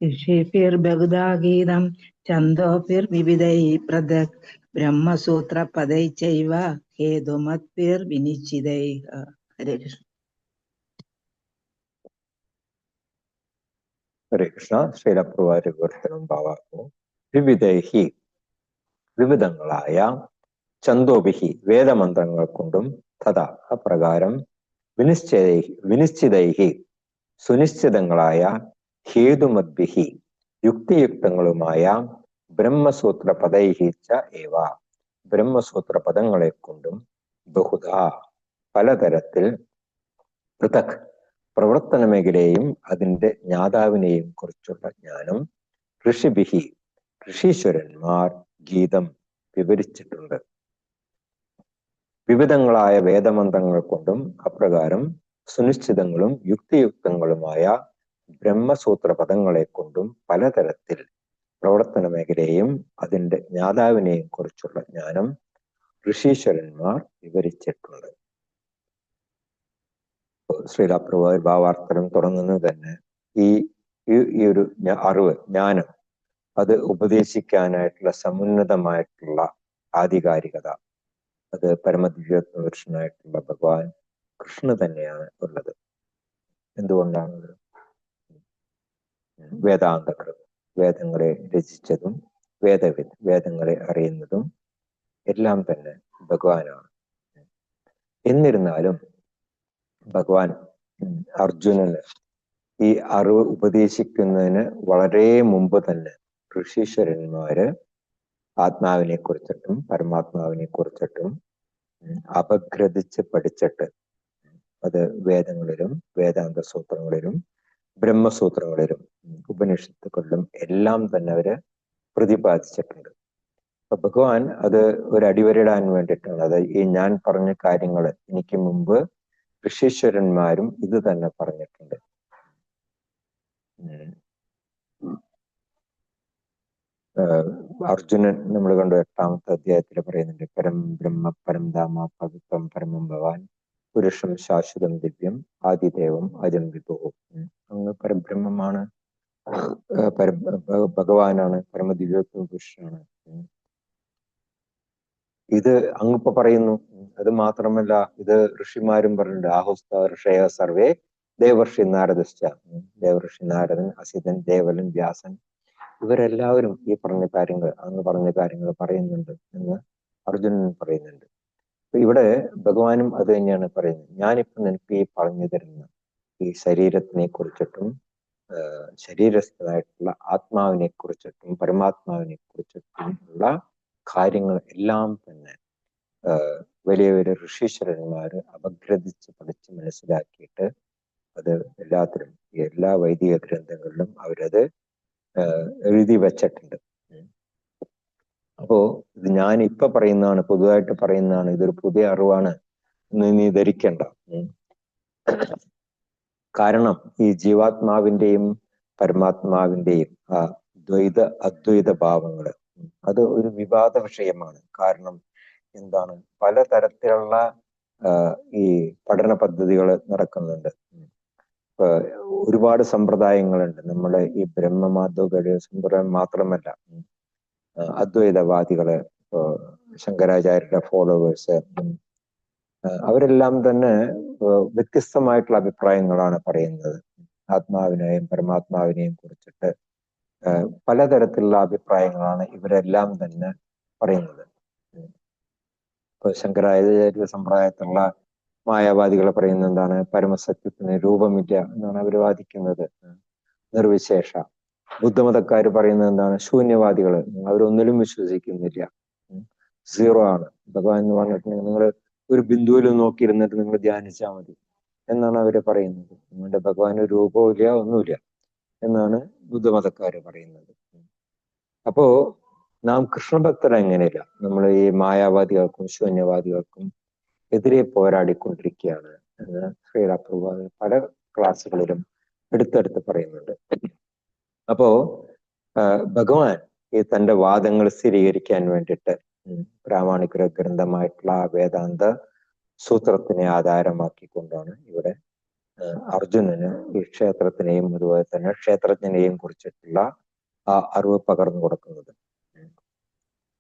[SPEAKER 2] ഋഷിഭിർബഹുധാ ഗീതം ഛന്ദോഭിർവിവിധൈ പൃഥക് ബ്രഹ്മസൂത്ര പദൈശ്ചൈവ ഹേതുമദ്ഭിർവിനിശ്ചിതൈഃ. ഹരേ കൃഷ്ണ.
[SPEAKER 1] ഹരേ കൃഷ്ണ. ശ്രീലപ്രഭുവാര് ഭാവാക്കും വിവിധൈഹി. വിവിധങ്ങളായ ഛന്ദോഭിഹി വേദമന്ത്രങ്ങൾ കൊണ്ടും തഥാ അപ്രകാരം വിനിശ്ചിതൈഹി സുനിശ്ചിതങ്ങളായ ഹേതുമദ്ഭിഹി യുക്തിയുക്തങ്ങളുമായ ബ്രഹ്മസൂത്ര പദൈഹി ച ഏവ ബ്രഹ്മസൂത്ര പദങ്ങളെ കൊണ്ടും ബഹുധാ പലതരത്തിൽ പൃഥക് പ്രവർത്തന മേഖലയെയും അതിൻ്റെ ജ്ഞാതാവിനെയും കുറിച്ചുള്ള ജ്ഞാനം ഋഷിഭിഹി ഋഷീശ്വരന്മാർ ഗീതം വിവരിച്ചിട്ടുണ്ട്. വിവിധങ്ങളായ വേദമന്ത്രങ്ങൾ കൊണ്ടും അപ്രകാരം സുനിശ്ചിതങ്ങളും യുക്തിയുക്തങ്ങളുമായ ബ്രഹ്മസൂത്ര പദങ്ങളെ കൊണ്ടും പലതരത്തിൽ പ്രവർത്തന മേഖലയെയും അതിൻ്റെ ജ്ഞാതാവിനെയും കുറിച്ചുള്ള ജ്ഞാനം ഋഷീശ്വരന്മാർ വിവരിച്ചിട്ടുണ്ട്. ശ്രീലാപ്രഭു ഭാവാർത്ഥനം തുടങ്ങുന്നത് തന്നെ ഈ ഒരു അറിവ്, ജ്ഞാനം, അത് ഉപദേശിക്കാനായിട്ടുള്ള സമുന്നതമായിട്ടുള്ള ആധികാരികത അത് പരമദിവ്യോത്തമപുരുഷനായിട്ടുള്ള ഭഗവാൻ കൃഷ്ണ തന്നെയാണ് ഉള്ളത്. എന്തുകൊണ്ടാണത്? വേദാന്തകൃത്, വേദങ്ങളെ രചിച്ചതും വേദങ്ങളെ അറിയുന്നതും എല്ലാം തന്നെ ഭഗവാനാണ്. എന്നിരുന്നാലും ഭഗവാൻ അർജുനന് ഈ അറിവ് ഉപദേശിക്കുന്നതിന് വളരെ മുമ്പ് തന്നെ ഋഷീശ്വരന്മാര് ആത്മാവിനെ കുറിച്ചിട്ടും പരമാത്മാവിനെ കുറിച്ചിട്ടും അപഗ്രഥിച്ച് പഠിച്ചിട്ട് അത് വേദങ്ങളിലും വേദാന്ത സൂത്രങ്ങളിലും ബ്രഹ്മസൂത്രങ്ങളിലും ഉപനിഷത്തുക്കളിലും എല്ലാം തന്നെ അവര് പ്രതിപാദിച്ചിട്ടുണ്ട്. അപ്പൊ ഭഗവാൻ അത് ഒരു അടിവരയിടാൻ വേണ്ടിയിട്ടാണ്. അത് ഈ ഞാൻ പറഞ്ഞ കാര്യങ്ങൾ എനിക്ക് മുമ്പ് ഋഷീശ്വരന്മാരും ഇത് തന്നെ പറഞ്ഞിട്ടുണ്ട്. അർജുനൻ നമ്മൾ കണ്ടു 8ാമത്തെ അധ്യായത്തിൽ പറയുന്നുണ്ട്, പരം ബ്രഹ്മ പരം ധാമ പവിത്രം പരമം ഭവാൻ പുരുഷം ശാശ്വതം ദിവ്യം ആദിദേവം അജം വിഭവം. അങ്ങ് പരബ്രഹ്മമാണ്, ഭഗവാനാണ്, പരമദിവ്യോത്തമ പുരുഷനാണ്. ഇത് അങ്ങിപ്പോ പറയുന്നു. അത് മാത്രമല്ല, ഇത് ഋഷിമാരും പറഞ്ഞിട്ടുണ്ട്. ആഹുസ്ത ഋഷയ സർവേ ദേവർഷി നാരദശ്ച, ദേവർഷി നാരദൻ, അസിതൻ, ദേവലൻ, വ്യാസൻ, ഇവരെല്ലാവരും ഈ പറഞ്ഞ കാര്യങ്ങൾ, അങ്ങ് പറഞ്ഞ കാര്യങ്ങൾ പറയുന്നുണ്ട് എന്ന് അർജുനൻ പറയുന്നുണ്ട്. ഇവിടെ ഭഗവാനും അത് തന്നെയാണ് പറയുന്നത്. ഞാനിപ്പോ നിനക്ക് ഈ പറഞ്ഞു തരുന്ന ഈ ശരീരത്തിനെ കുറിച്ചിട്ടും ശരീരസ്ഥനായിട്ടുള്ള ആത്മാവിനെ കുറിച്ചിട്ടും പരമാത്മാവിനെ കുറിച്ചിട്ടും ഉള്ള കാര്യങ്ങൾ എല്ലാം തന്നെ വലിയ വലിയ ഋഷീശ്വരന്മാര് അപഗ്രഥിച്ച് പഠിച്ച് മനസ്സിലാക്കിയിട്ട് അത് എല്ലാത്തിലും എല്ലാ വൈദിക ഗ്രന്ഥങ്ങളിലും അവരത് എഴുതി വച്ചിട്ടുണ്ട്. അപ്പോ ഇത് ഞാൻ ഇപ്പൊ പറയുന്നതാണ്, പൊതുവായിട്ട് പറയുന്നതാണ്, ഇതൊരു പുതിയ അറിവാണ് എന്ന് നീ ധരിക്കണ്ട. കാരണം ഈ ജീവാത്മാവിന്റെയും പരമാത്മാവിന്റെയും ആ അദ്വൈത ഭാവങ്ങള് അത് ഒരു വിവാദ വിഷയമാണ്. കാരണം എന്താണ്, പലതരത്തിലുള്ള ഈ പഠന പദ്ധതികൾ നടക്കുന്നുണ്ട്. ഒരുപാട് സമ്പ്രദായങ്ങളുണ്ട്. നമ്മുടെ ഈ ബ്രഹ്മമാധ്വ സമ്പ്രദായം മാത്രമല്ല, അദ്വൈതവാദികള്, ശങ്കരാചാര്യരുടെ ഫോളോവേഴ്സ്, അവരെല്ലാം തന്നെ വ്യത്യസ്തമായിട്ടുള്ള അഭിപ്രായങ്ങളാണ് പറയുന്നത്. ആത്മാവിനെയും പരമാത്മാവിനെയും കുറിച്ചിട്ട് പലതരത്തിലുള്ള അഭിപ്രായങ്ങളാണ് ഇവരെല്ലാം തന്നെ പറയുന്നത്. ഇപ്പൊ ശങ്കരാചാര്യ സമ്പ്രദായത്തിലുള്ള മായാവാദികൾ പറയുന്നത് എന്താണ്? പരമസത്യത്തിന് രൂപമില്ല എന്നാണ് അവർ വാദിക്കുന്നത്, നിർവിശേഷ. ബുദ്ധമതക്കാർ പറയുന്നത് എന്താണ്? ശൂന്യവാദികൾ, അവരൊന്നിലും വിശ്വസിക്കുന്നില്ല, സീറോ ആണ്. ഭഗവാൻ എന്ന് പറഞ്ഞിട്ടുണ്ടെങ്കിൽ നിങ്ങൾ ഒരു ബിന്ദുവിൽ നോക്കിയിരുന്നിട്ട് നിങ്ങൾ ധ്യാനിച്ചാൽ മതി എന്നാണ് അവര് പറയുന്നത്. നിങ്ങളുടെ ഭഗവാൻ ഒരു രൂപവും ഇല്ല, ഒന്നുമില്ല എന്നാണ് ബുദ്ധമതക്കാര് പറയുന്നത്. അപ്പോ നാം കൃഷ്ണഭക്തർ അങ്ങനെയല്ല. നമ്മൾ ഈ മായാവാദികൾക്കും ശൂന്യവാദികൾക്കും എതിരെ പോരാടിക്കൊണ്ടിരിക്കുകയാണ് എന്ന് ശ്രീലാപ്രഭു പല ക്ലാസ്സുകളിലും എടുത്തെടുത്ത് പറയുന്നുണ്ട്. അപ്പോ ഭഗവാൻ ഈ തന്റെ വാദങ്ങൾ സ്ഥിരീകരിക്കാൻ വേണ്ടിയിട്ട് പ്രാമാണിക ഗ്രന്ഥമായിട്ടുള്ള വേദാന്ത സൂത്രത്തിനെ ആധാരമാക്കിക്കൊണ്ടാണ് ഇവിടെ അർജുനന് ഈ ക്ഷേത്രത്തിനെയും അതുപോലെ തന്നെ ക്ഷേത്രജ്ഞനെയും കുറിച്ചിട്ടുള്ള ആ അറിവ് പകർന്നു കൊടുക്കുന്നത്.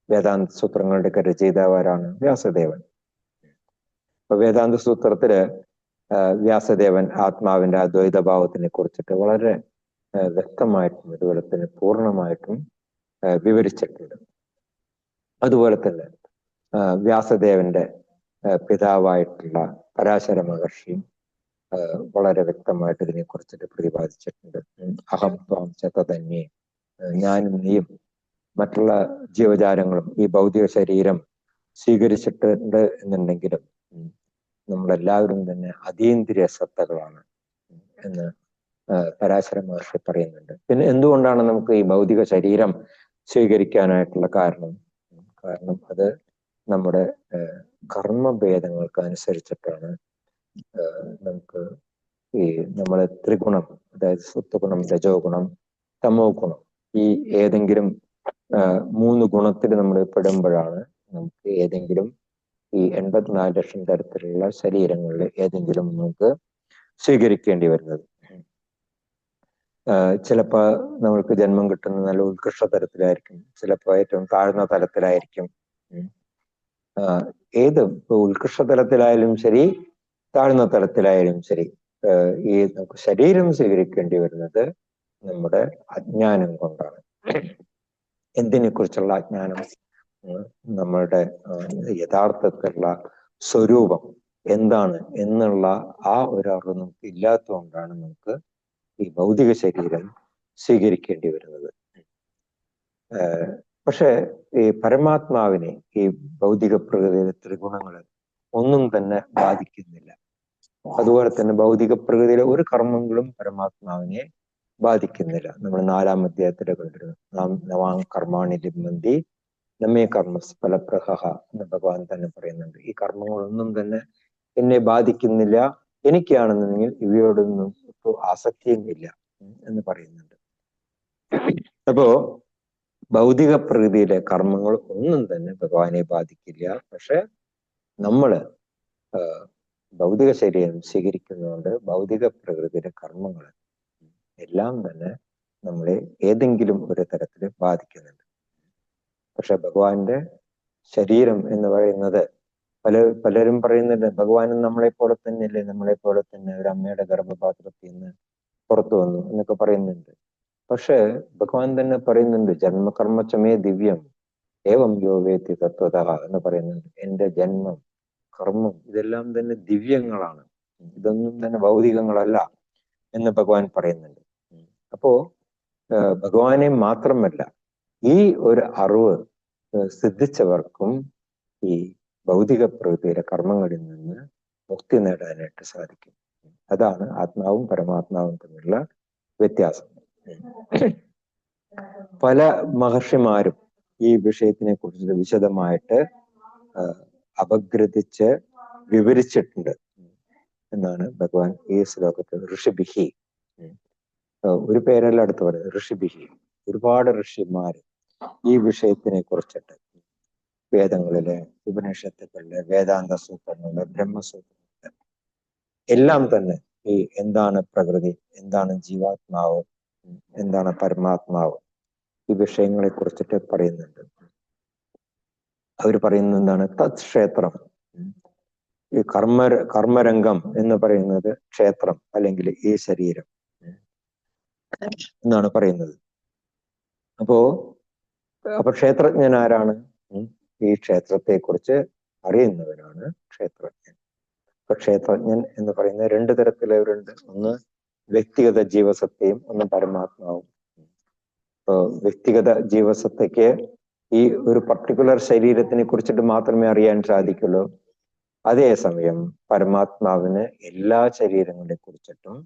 [SPEAKER 1] വേദാന്ത സൂത്രങ്ങളുടെയൊക്കെ രചയിതാവാരാണ്? വ്യാസദേവൻ. അപ്പൊ വേദാന്ത സൂത്രത്തില് വ്യാസദേവൻ ആത്മാവിന്റെ അദ്വൈത ഭാവത്തിനെ കുറിച്ചിട്ട് വളരെ വ്യക്തമായിട്ടും അതുപോലെ തന്നെ പൂർണ്ണമായിട്ടും വിവരിച്ചിട്ടുണ്ട്. അതുപോലെ തന്നെ വ്യാസദേവന്റെ പിതാവായിട്ടുള്ള പരാശര മഹർഷിയും വളരെ വ്യക്തമായിട്ട് ഇതിനെ കുറിച്ചിട്ട് പ്രതിപാദിച്ചിട്ടുണ്ട്. അഹം ത്വാം ച തദന്യേ, ഞാനും നീയും മറ്റുള്ള ജീവജാലങ്ങളും ഈ ഭൗതിക ശരീരം സ്വീകരിച്ചിട്ടുണ്ട് എന്നുണ്ടെങ്കിലും നമ്മളെല്ലാവരും തന്നെ അതീന്ദ്രിയ സത്തകളാണ് എന്ന് പരാശര മഹർഷി പറയുന്നുണ്ട്. പിന്നെ എന്തുകൊണ്ടാണ് നമുക്ക് ഈ ഭൗതിക ശരീരം സ്വീകരിക്കാനായിട്ടുള്ള കാരണം അത് നമ്മുടെ കർമ്മഭേദങ്ങൾക്ക് അനുസരിച്ചിട്ടാണ് നമുക്ക് ഈ നമ്മളെ ത്രിഗുണം, അതായത് സത്വഗുണം, രജോ ഗുണം, തമോ ഗുണം, ഈ ഏതെങ്കിലും 3 ഗുണത്തിൽ നമ്മൾ പെടുമ്പോഴാണ് നമുക്ക് ഏതെങ്കിലും ഈ 84 ലക്ഷം തരത്തിലുള്ള ശരീരങ്ങളിൽ ഏതെങ്കിലും നമുക്ക് സ്വീകരിക്കേണ്ടി വരുന്നത്. ചിലപ്പോ നമ്മൾക്ക് ജന്മം കിട്ടുന്ന നല്ല ഉത്കൃഷ്ട തലത്തിലായിരിക്കും, ചിലപ്പോൾ ഏറ്റവും താഴ്ന്ന തലത്തിലായിരിക്കും. ഏത് ഉത്കൃഷ്ട തലത്തിലായാലും ശരി, താഴ്ന്ന തലത്തിലായാലും ശരി, ഈ നമുക്ക് ശരീരം സ്വീകരിക്കേണ്ടി വരുന്നത് നമ്മുടെ അജ്ഞാനം കൊണ്ടാണ്. എന്തിനെ കുറിച്ചുള്ള അജ്ഞാനം? നമ്മളുടെ യഥാർത്ഥത്തിലുള്ള സ്വരൂപം എന്താണ് എന്നുള്ള ആ ഒരു അറിവ് നമുക്ക് ഇല്ലാത്തതുകൊണ്ടാണ് നമുക്ക് ഈ ഭൗതിക ശരീരം സ്വീകരിക്കേണ്ടി വരുന്നത്. പക്ഷെ ഈ പരമാത്മാവിനെ ഈ ഭൗതിക പ്രകൃതിയിലെ ത്രിഗുണങ്ങൾ ഒന്നും തന്നെ ബാധിക്കുന്നില്ല. അതുപോലെ തന്നെ ഭൗതിക പ്രകൃതിയിലെ ഒരു കർമ്മങ്ങളും പരമാത്മാവിനെ ബാധിക്കുന്നില്ല. നമ്മൾ 4-ാം അധ്യായത്തിലെ കണ്ടിരുന്നു. നവാം കർമാണി ലിംബന്തി നമ്മേ കർമ്മ ഫലപ്രഹ എന്ന് ഭഗവാൻ തന്നെ പറയുന്നുണ്ട്. ഈ കർമ്മങ്ങളൊന്നും തന്നെ എന്നെ ബാധിക്കുന്നില്ല, എനിക്കാണെന്നുണ്ടെങ്കിൽ ഇവയോടൊന്നും ആസക്തിയും ഇല്ല എന്ന് പറയുന്നുണ്ട്. അപ്പോ ഭൗതിക പ്രകൃതിയിലെ കർമ്മങ്ങൾ ഒന്നും തന്നെ ഭഗവാനെ ബാധിക്കില്ല. പക്ഷെ നമ്മള് ഭൗതിക ശരീരം സ്വീകരിക്കുന്നതുകൊണ്ട് ഭൗതിക പ്രകൃതിയിലെ കർമ്മങ്ങൾ എല്ലാം തന്നെ നമ്മളെ ഏതെങ്കിലും ഒരു തരത്തിൽ ബാധിക്കുന്നുണ്ട്. പക്ഷെ ഭഗവാന്റെ ശരീരം എന്ന് പറയുന്നത് പലരും പറയുന്നുണ്ട്, ഭഗവാനും നമ്മളെ പോലെ തന്നെയല്ലേ, നമ്മളെ പോലെ തന്നെ ഒരു അമ്മയുടെ ഗർഭപാത്രത്തിൽ നിന്ന് പുറത്തു വന്നു എന്നൊക്കെ പറയുന്നുണ്ട്. പക്ഷെ ഭഗവാൻ തന്നെ പറയുന്നുണ്ട്, ജന്മകർമ്മച്ചമേ ദിവ്യം ഏവം യോവേത്തി തത്വത എന്ന് പറയുന്നുണ്ട്. എന്റെ ജന്മം, കർമ്മം ഇതെല്ലാം തന്നെ ദിവ്യങ്ങളാണ്, ഇതൊന്നും തന്നെ ഭൗതികങ്ങളല്ല എന്ന് ഭഗവാൻ പറയുന്നുണ്ട്. അപ്പോ ഭഗവാനെ മാത്രമല്ല, ഈ ഒരു അറിവ് സിദ്ധിച്ചവർക്കും ഈ ഭൗതിക പ്രകൃതിയിലെ കർമ്മങ്ങളിൽ നിന്ന് മുക്തി നേടാനായിട്ട് സാധിക്കും. അതാണ് ആത്മാവും പരമാത്മാവും തമ്മിലുള്ള വ്യത്യാസം. പല മഹർഷിമാരും ഈ വിഷയത്തിനെ കുറിച്ച് വിശദമായിട്ട് അപഗ്രഥിച്ച് വിവരിച്ചിട്ടുണ്ട് എന്നാണ് ഭഗവാൻ ഈ ശ്ലോകത്തിൽ ഋഷിഭിഹി, ഒരു പേരല്ല അടുത്ത് പറയുന്നത്, ഋഷിഭിഹി. ഒരുപാട് ഋഷിമാര് ഈ വിഷയത്തിനെ കുറിച്ചിട്ട് വേദങ്ങളിലെ, ഉപനിഷത്തുകളിലെ, വേദാന്ത സൂത്രങ്ങളിലെ, ബ്രഹ്മസൂത്രങ്ങളിലെ എല്ലാം തന്നെ ഈ എന്താണ് പ്രകൃതി, എന്താണ് ജീവാത്മാവ്, എന്താണ് പരമാത്മാവ്, ഈ വിഷയങ്ങളെ കുറിച്ചിട്ട് പറയുന്നുണ്ട്. അവർ പറയുന്നത് എന്താണ്? തത് ക്ഷേത്രം, ഈ കർമ്മരംഗം എന്ന് പറയുന്നത് ക്ഷേത്രം അല്ലെങ്കിൽ ഈ ശരീരം എന്നാണ് പറയുന്നത്. അപ്പോ ക്ഷേത്രജ്ഞൻ ആരാണ്? ഈ ക്ഷേത്രത്തെ കുറിച്ച് അറിയുന്നവരാണ് ക്ഷേത്രജ്ഞൻ. അപ്പൊ ക്ഷേത്രജ്ഞൻ എന്ന് പറയുന്ന 2 തരത്തിലുണ്ട്. ഒന്ന് വ്യക്തിഗത ജീവസത്തയും, ഒന്ന് പരമാത്മാവും. ഇപ്പോ വ്യക്തിഗത ജീവസത്തയ്ക്ക് ഈ ഒരു പർട്ടിക്കുലർ ശരീരത്തിനെ കുറിച്ചിട്ട് മാത്രമേ അറിയാൻ സാധിക്കുള്ളൂ. അതേസമയം പരമാത്മാവിന് എല്ലാ ശരീരങ്ങളെ കുറിച്ചിട്ടും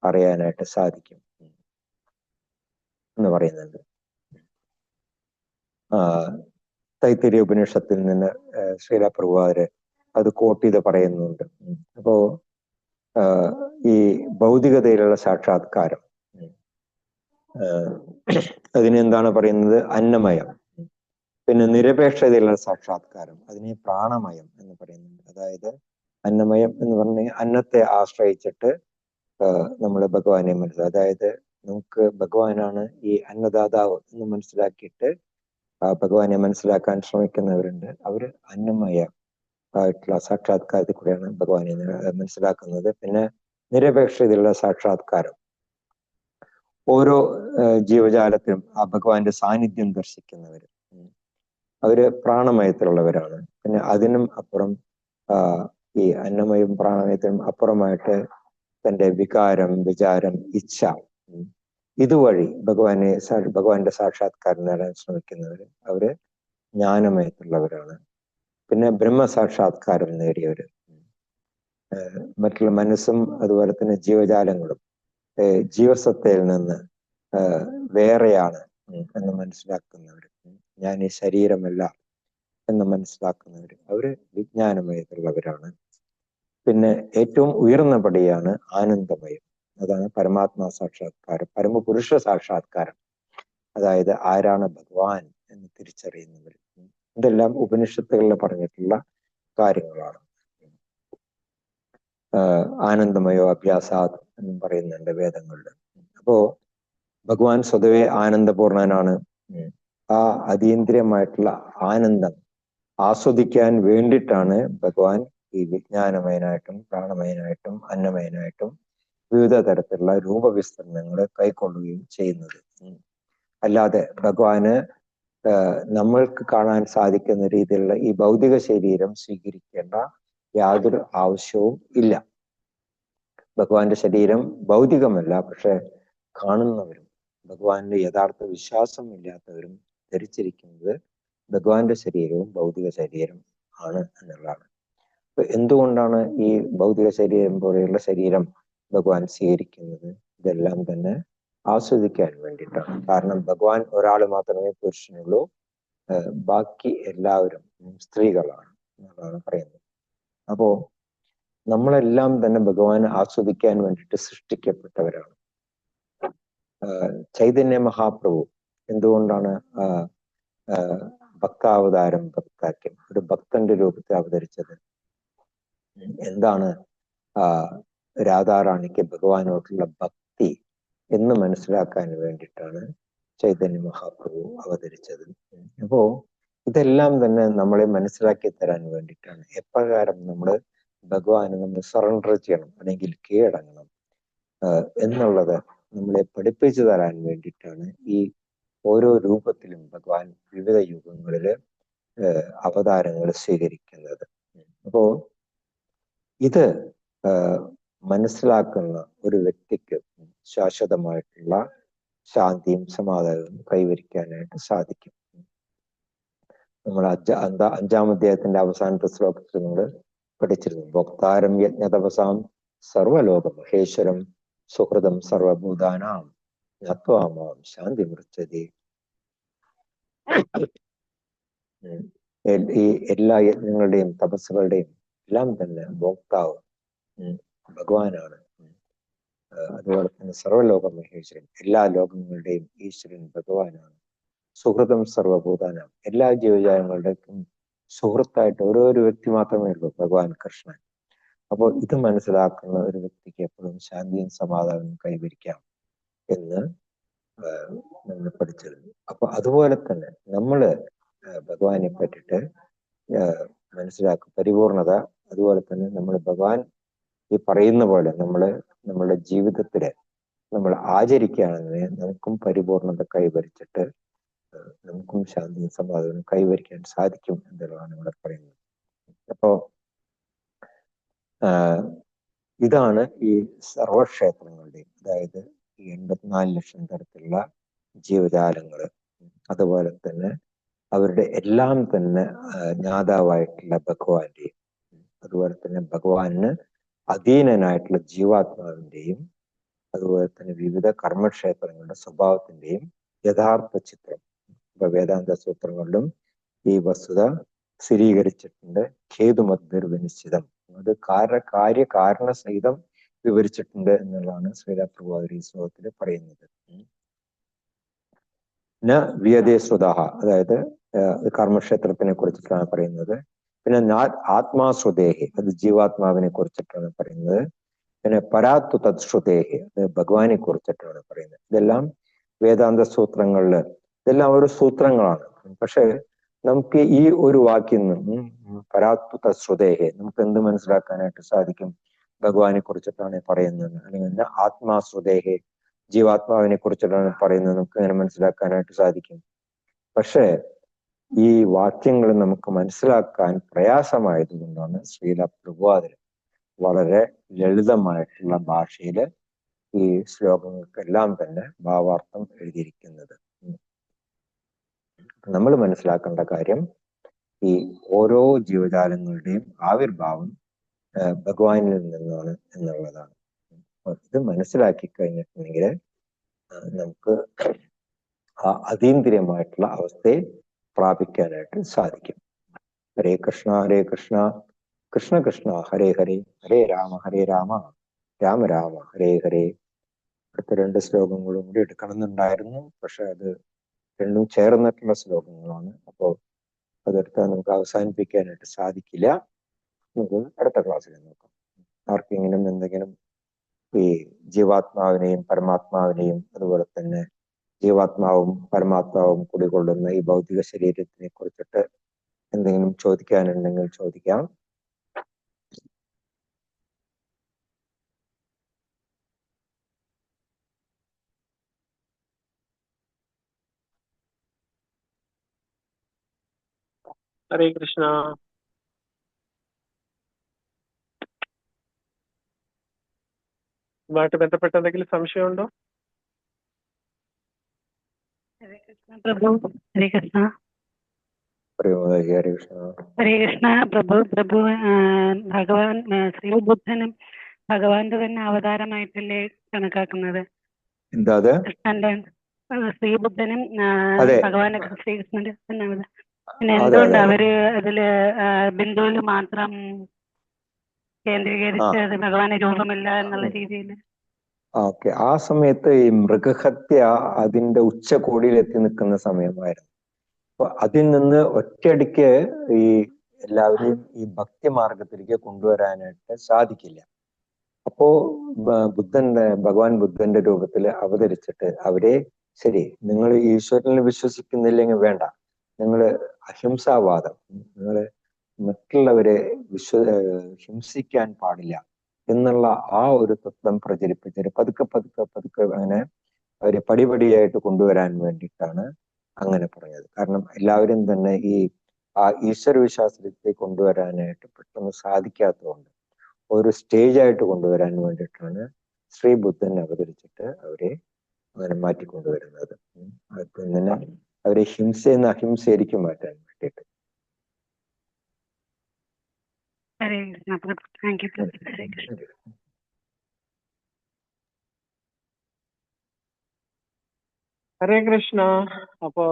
[SPEAKER 1] അറിയാനായിട്ട് സാധിക്കും എന്ന് പറയുന്നുണ്ട്. തൈത്തിരീയ ഉപനിഷത്തിൽ നിന്ന് ശ്രീല പ്രഭുപാദര് അത് കോട്ട് ചെയ്ത് പറയുന്നുണ്ട്. അപ്പോ ഈ ഭൗതികതയിലുള്ള സാക്ഷാത്കാരം, അതിനെന്താണ് പറയുന്നത്? അന്നമയം. പിന്നെ നിരപേക്ഷതയിലുള്ള സാക്ഷാത്കാരം, അതിനെ പ്രാണമയം എന്ന് പറയുന്നുണ്ട്. അതായത് അന്നമയം എന്ന് പറഞ്ഞാൽ അന്നത്തെ ആശ്രയിച്ചിട്ട് നമ്മൾ ഭഗവാനെ മനസ്സിലാക്കുക. അതായത് നമുക്ക് ഭഗവാനാണ് ഈ അന്നദാതാവ് എന്ന് മനസ്സിലാക്കിയിട്ട് ഭഗവാനെ മനസ്സിലാക്കാൻ ശ്രമിക്കുന്നവരുണ്ട്. അവര് അന്നമയ ആയിട്ടുള്ള സാക്ഷാത്കാരത്തിൽ കൂടെയാണ് ഭഗവാനെ മനസ്സിലാക്കുന്നത്. പിന്നെ നിരപേക്ഷതയിലുള്ള സാക്ഷാത്കാരം, ഓരോ ജീവജാലത്തിലും ആ ഭഗവാന്റെ സാന്നിധ്യം ദർശിക്കുന്നവര്. അവര് പ്രാണമയത്തിലുള്ളവരാണ്. പിന്നെ അതിനും അപ്പുറം ഈ അന്നമയം പ്രാണമയത്തിനും അപ്പുറമായിട്ട് തന്റെ വികാരം, വിചാരം, ഇച്ഛ ഇതുവഴി ഭഗവാന്റെ സാക്ഷാത്കാരം നേടാൻ ശ്രമിക്കുന്നവര് അവര് ജ്ഞാനമയത്തിലുള്ളവരാണ്. പിന്നെ ബ്രഹ്മസാക്ഷാത്കാരം നേടിയവര്, മറ്റുള്ള മനസ്സും അതുപോലെ തന്നെ ജീവജാലങ്ങളും ജീവസത്തയിൽ നിന്ന് വേറെയാണ് എന്ന് മനസ്സിലാക്കുന്നവര്, ഞാൻ ഈ ശരീരമല്ല എന്ന് മനസ്സിലാക്കുന്നവര്, അവര് വിജ്ഞാനമയത്തിലുള്ളവരാണ്. പിന്നെ ഏറ്റവും ഉയർന്ന പടിയാണ് ആനന്ദമയം. അതാണ് പരമാത്മാ സാക്ഷാത്കാരം, പരമപുരുഷ സാക്ഷാത്കാരം. അതായത് ആരാണ് ഭഗവാൻ എന്ന് തിരിച്ചറിയുന്നവർ. ഇതെല്ലാം ഉപനിഷത്തുകളിൽ പറഞ്ഞിട്ടുള്ള കാര്യങ്ങളാണ്. ആനന്ദമയോ അഭ്യാസാത് എന്നും പറയുന്നുണ്ട് വേദങ്ങളിൽ. അപ്പോ ഭഗവാൻ സ്വതവേ ആനന്ദപൂർണനാണ്. ആ അതീന്ദ്രിയമായിട്ടുള്ള ആനന്ദം ആസ്വദിക്കാൻ വേണ്ടിയിട്ടാണ് ഭഗവാൻ ഈ വിജ്ഞാനമയനായിട്ടും പ്രാണമയനായിട്ടും അന്നമയനായിട്ടും വിവിധ തരത്തിലുള്ള രൂപവിസ്തരണങ്ങൾ കൈക്കൊള്ളുകയും ചെയ്യുന്നത്. അല്ലാതെ ഭഗവാന് നമ്മൾക്ക് കാണാൻ സാധിക്കുന്ന രീതിയിലുള്ള ഈ ഭൗതിക ശരീരം സ്വീകരിക്കേണ്ട യാതൊരു ആവശ്യവും ഇല്ല. ഭഗവാന്റെ ശരീരം ഭൗതികമല്ല, പക്ഷെ കാണുന്നവരും ഭഗവാന്റെ യഥാർത്ഥ വിശ്വാസം ഇല്ലാത്തവരും ധരിച്ചിരിക്കുന്നത് ഭഗവാന്റെ ശരീരവും ഭൗതിക ശരീരം ആണ് എന്നുള്ളതാണ്. അപ്പൊ എന്തുകൊണ്ടാണ് ഈ ഭൗതിക ശരീരം പോലെയുള്ള ശരീരം ഭഗവാൻ സ്വീകരിക്കുന്നത്? ഇതെല്ലാം തന്നെ ആസ്വദിക്കാൻ വേണ്ടിയിട്ടാണ്. കാരണം ഭഗവാൻ ഒരാൾ മാത്രമേ പുരുഷനുള്ളൂ, ബാക്കി എല്ലാവരും സ്ത്രീകളാണ് എന്നാണ് പറയുന്നത്. അപ്പോ നമ്മളെല്ലാം തന്നെ ഭഗവാൻ ആസ്വദിക്കാൻ വേണ്ടിയിട്ട് സൃഷ്ടിക്കപ്പെട്ടവരാണ്. ചൈതന്യ മഹാപ്രഭു എന്തുകൊണ്ടാണ് ഭക്താവതാരം ഭക്താക്യം, ഒരു ഭക്തന്റെ രൂപത്തിൽ അവതരിച്ചത്? എന്താണ് രാധാറാണിക്ക് ഭഗവാനോടുള്ള ഭക്തി എന്ന് മനസ്സിലാക്കാൻ വേണ്ടിയിട്ടാണ് ചൈതന്യ മഹാപ്രഭു അവതരിച്ചത്. അപ്പോ ഇതെല്ലാം തന്നെ നമ്മളെ മനസ്സിലാക്കി തരാൻ വേണ്ടിയിട്ടാണ്. എപ്രകാരം നമ്മൾ ഭഗവാന് നമ്മൾ സറണ്ടർ ചെയ്യണം അല്ലെങ്കിൽ കീഴടങ്ങണം എന്നുള്ളത് നമ്മളെ പഠിപ്പിച്ചു തരാൻ വേണ്ടിയിട്ടാണ് ഈ ഓരോ രൂപത്തിലും ഭഗവാൻ വിവിധ യുഗങ്ങളില് അവതാരങ്ങൾ സ്വീകരിക്കുന്നത്. അപ്പോ ഇത് മനസ്സിലാക്കുന്ന ഒരു വ്യക്തിക്ക് ശാശ്വതമായിട്ടുള്ള ശാന്തിയും സമാധാനവും കൈവരിക്കാനായിട്ട് സാധിക്കും. നമ്മൾ അഞ്ചാം അധ്യായത്തിന്റെ അവസാനത്തെ ശ്ലോകത്തിൽ നമ്മൾ പഠിച്ചിരുന്നു. ഭോക്താരം യജ്ഞതപസാം സർവലോക മഹേശ്വരം സുഹൃതം സർവഭൂതാനാം ജ്ഞാത്വാമാം ശാന്തി മൃച്ഛതി. ഈ എല്ലാ യജ്ഞങ്ങളുടെയും തപസ്സുകളുടെയും എല്ലാം തന്നെ ഭോക്താവ് ഭഗവാനാണ്. അതുപോലെ തന്നെ സർവലോക മഹേശ്വരൻ, എല്ലാ ലോകങ്ങളുടെയും ഈശ്വരൻ ഭഗവാനാണ്. സുഹൃതം സർവഭൂതാനാം, എല്ലാ ജീവജാലങ്ങളുടെയും സുഹൃത്തായിട്ട് ഓരോരു വ്യക്തി മാത്രമേ ഉള്ളൂ ഭഗവാൻ കൃഷ്ണൻ. അപ്പോൾ ഇത് മനസ്സിലാക്കുന്ന ഒരു വ്യക്തിക്ക് എപ്പോഴും ശാന്തിയും സമാധാനവും കൈവരിക്കാം എന്ന് നമ്മൾ പഠിച്ചിരുന്നു. അപ്പൊ അതുപോലെ തന്നെ നമ്മള് ഭഗവാനെ പറ്റിയിട്ട് മനസ്സിലാക്കും പരിപൂർണത. അതുപോലെ തന്നെ നമ്മൾ ഭഗവാൻ ഈ പറയുന്ന പോലെ നമ്മളുടെ ജീവിതത്തില് നമ്മൾ ആചരിക്കുകയാണെങ്കിൽ നമുക്കും പരിപൂർണത കൈവരിച്ചിട്ട് നമുക്കും ശാന്തിയും സമാധാനവും കൈവരിക്കാൻ സാധിക്കും എന്നുള്ളതാണ് ഇവിടെ പറയുന്നത്. അപ്പോ ഇതാണ് ഈ സർവക്ഷേത്രങ്ങളുടെയും, അതായത് ഈ 84 ലക്ഷം തരത്തിലുള്ള ജീവജാലങ്ങള്, അതുപോലെ തന്നെ അവരുടെ എല്ലാം തന്നെ ജ്ഞാതാവായിട്ടുള്ള ഭഗവാന്റെയും, അതുപോലെ തന്നെ ഭഗവാന് അധീനനായിട്ടുള്ള ജീവാത്മാവിന്റെയും, അതുപോലെ തന്നെ വിവിധ കർമ്മക്ഷേത്രങ്ങളുടെ സ്വഭാവത്തിന്റെയും യഥാർത്ഥ ചിത്രം ഇപ്പൊ വേദാന്ത സൂത്രങ്ങളിലും ഈ വസ്തുത സ്ഥിരീകരിച്ചിട്ടുണ്ട്. ഖേതുമദ്നിർവിനിശ്ചിതം, അത് കാര്യകാരണ സഹിതം വിവരിച്ചിട്ടുണ്ട് എന്നുള്ളതാണ് ശ്രീല പ്രഭുപാദർ ഈ ശ്ലോകത്തിൽ പറയുന്നത്. ന വിയതേ ശ്രുതഃ, അതായത് കർമ്മക്ഷേത്രത്തിനെ കുറിച്ചിട്ടാണ് പറയുന്നത്. പിന്നെ ആത്മാശ്രുതേഹി, അത് ജീവാത്മാവിനെ കുറിച്ചിട്ടാണ് പറയുന്നത്. പിന്നെ പരാത്തു തത്ശ്രുതേഹി, അത് ഭഗവാനെ കുറിച്ചിട്ടാണ് പറയുന്നത്. ഇതെല്ലാം വേദാന്ത സൂത്രങ്ങളില് ഇതെല്ലാം ഒരു സൂത്രങ്ങളാണ്. പക്ഷെ നമുക്ക് ഈ ഒരു വാക്യം പരാത്തു തത്ശ്രുതേഹി നമുക്ക് എന്ത് മനസ്സിലാക്കാനായിട്ട് സാധിക്കും? ഭഗവാനെ കുറിച്ചിട്ടാണ് പറയുന്നത്. അല്ലെങ്കിൽ ആത്മാശ്രുതേഹി, ജീവാത്മാവിനെ കുറിച്ചിട്ടാണ് പറയുന്നത്, നമുക്ക് അങ്ങനെ മനസ്സിലാക്കാനായിട്ട് സാധിക്കും. പക്ഷെ ഈ വാക്യങ്ങൾ നമുക്ക് മനസ്സിലാക്കാൻ പ്രയാസമായതുകൊണ്ടാണ് ശ്രീല പ്രഭുപാദർ വളരെ ലളിതമായിട്ടുള്ള ഭാഷയിൽ ഈ ശ്ലോകങ്ങൾക്കെല്ലാം തന്നെ ഭാവാർത്ഥം എഴുതിയിരിക്കുന്നത്. നമ്മൾ മനസ്സിലാക്കേണ്ട കാര്യം ഈ ഓരോ ജീവജാലങ്ങളുടെയും ആവിർഭാവം ഭഗവാനിൽ നിന്നാണ് എന്നുള്ളതാണ്. ഇത് മനസ്സിലാക്കി കഴിഞ്ഞിട്ടുണ്ടെങ്കിൽ നമുക്ക് ആ അതീന്ദ്രിയമായിട്ടുള്ള അവസ്ഥയെ പ്രാപിക്കാനായിട്ട് സാധിക്കും. ഹരേ കൃഷ്ണ ഹരേ കൃഷ്ണ കൃഷ്ണ കൃഷ്ണ ഹരേ ഹരേ ഹരേ രാമ രാമ രാമ ഹരേ ഹരേ. അടുത്ത 2 ശ്ലോകങ്ങളും കൂടി എടുക്കണമെന്നുണ്ടായിരുന്നു, പക്ഷെ അത് രണ്ടും ചേർന്നിട്ടുള്ള ശ്ലോകങ്ങളാണ്. അപ്പോൾ അതെടുത്താൽ നമുക്ക് അവസാനിപ്പിക്കാനായിട്ട് സാധിക്കില്ല. നമുക്ക് അടുത്ത ക്ലാസ്സിൽ നോക്കാം. ആർക്കെങ്കിലും എന്തെങ്കിലും ഈ ജീവാത്മാവിനെയും പരമാത്മാവിനെയും അതുപോലെ തന്നെ ജീവാത്മാവും പരമാത്മാവും കുടികൊള്ളുന്ന ഈ ഭൗതിക ശരീരത്തിനെ കുറിച്ചിട്ട് എന്തെങ്കിലും ചോദിക്കാനുണ്ടെങ്കിൽ ചോദിക്കാം.
[SPEAKER 8] ഹരേ കൃഷ്ണ. ഇതുമായിട്ട് ബന്ധപ്പെട്ട എന്തെങ്കിലും സംശയമുണ്ടോ?
[SPEAKER 9] ഹരേ കൃഷ്ണ പ്രഭു. ഹരേ കൃഷ്ണ.
[SPEAKER 1] ഹരേ കൃഷ്ണ.
[SPEAKER 9] ഹരേ കൃഷ്ണ പ്രഭു. പ്രഭു ഭഗവാൻ ശ്രീബുദ്ധനും ഭഗവാന്റെ തന്നെ അവതാരമായിട്ടല്ലേ കണക്കാക്കുന്നത്?
[SPEAKER 1] എന്താ അത്?
[SPEAKER 9] കൃഷ്ണന്റെ ശ്രീബുദ്ധനും ഭഗവാന്റെ ശ്രീകൃഷ്ണന്റെ തന്നെ അവതാരം. പിന്നെ എന്തുകൊണ്ട് അവര് അതില് ബിന്ദുവിൽ മാത്രം കേന്ദ്രീകരിച്ചത് ഭഗവാന്റെ രൂപമില്ല എന്നുള്ള രീതിയിൽ?
[SPEAKER 1] ഓക്കെ, ആ സമയത്ത് ഈ മൃഗഹത്യ അതിന്റെ ഉച്ചകോടിയിൽ എത്തി നിൽക്കുന്ന സമയമായിരുന്നു. അപ്പൊ അതിൽ നിന്ന് ഒറ്റയടിക്ക് ഈ എല്ലാവരെയും ഈ ഭക്തി മാർഗത്തിലേക്ക് കൊണ്ടുവരാനായിട്ട് സാധിക്കില്ല. അപ്പോ ഭഗവാൻ ബുദ്ധന്റെ രൂപത്തിൽ അവതരിച്ചിട്ട് അവരെ, ശരി, നിങ്ങൾ ഈശ്വരനിൽ വിശ്വസിക്കുന്നില്ലെങ്കിൽ വേണ്ട, നിങ്ങൾ അഹിംസാവാദം, നിങ്ങൾ മറ്റുള്ളവരെ ഹിംസിക്കാൻ പാടില്ല എന്നുള്ള ആ ഒരു തത്വം പ്രചരിപ്പിച്ചിട്ട് പതുക്കെ അങ്ങനെ അവരെ പടിപടിയായിട്ട് കൊണ്ടുവരാൻ വേണ്ടിയിട്ടാണ് അങ്ങനെ പറഞ്ഞത്. കാരണം എല്ലാവരും തന്നെ ഈ ആ ഈശ്വര വിശ്വാസത്തെ കൊണ്ടുവരാനായിട്ട് പെട്ടെന്ന് സാധിക്കാത്തതുകൊണ്ട് ഒരു സ്റ്റേജായിട്ട് കൊണ്ടുവരാൻ വേണ്ടിയിട്ടാണ് ശ്രീ ബുദ്ധൻ അവതരിച്ചിട്ട് അവരെ അങ്ങനെ മാറ്റിക്കൊണ്ടുവരുന്നത്. പിന്നെ അവരെ ഹിംസയെന്ന് അഹിംസയിലേക്ക് മാറ്റാൻ വേണ്ടിയിട്ട്.
[SPEAKER 9] ഹരേ കൃഷ്ണ. Thank you. ഹരേ കൃഷ്ണ.
[SPEAKER 8] ഹരേ കൃഷ്ണ. അപ്പോ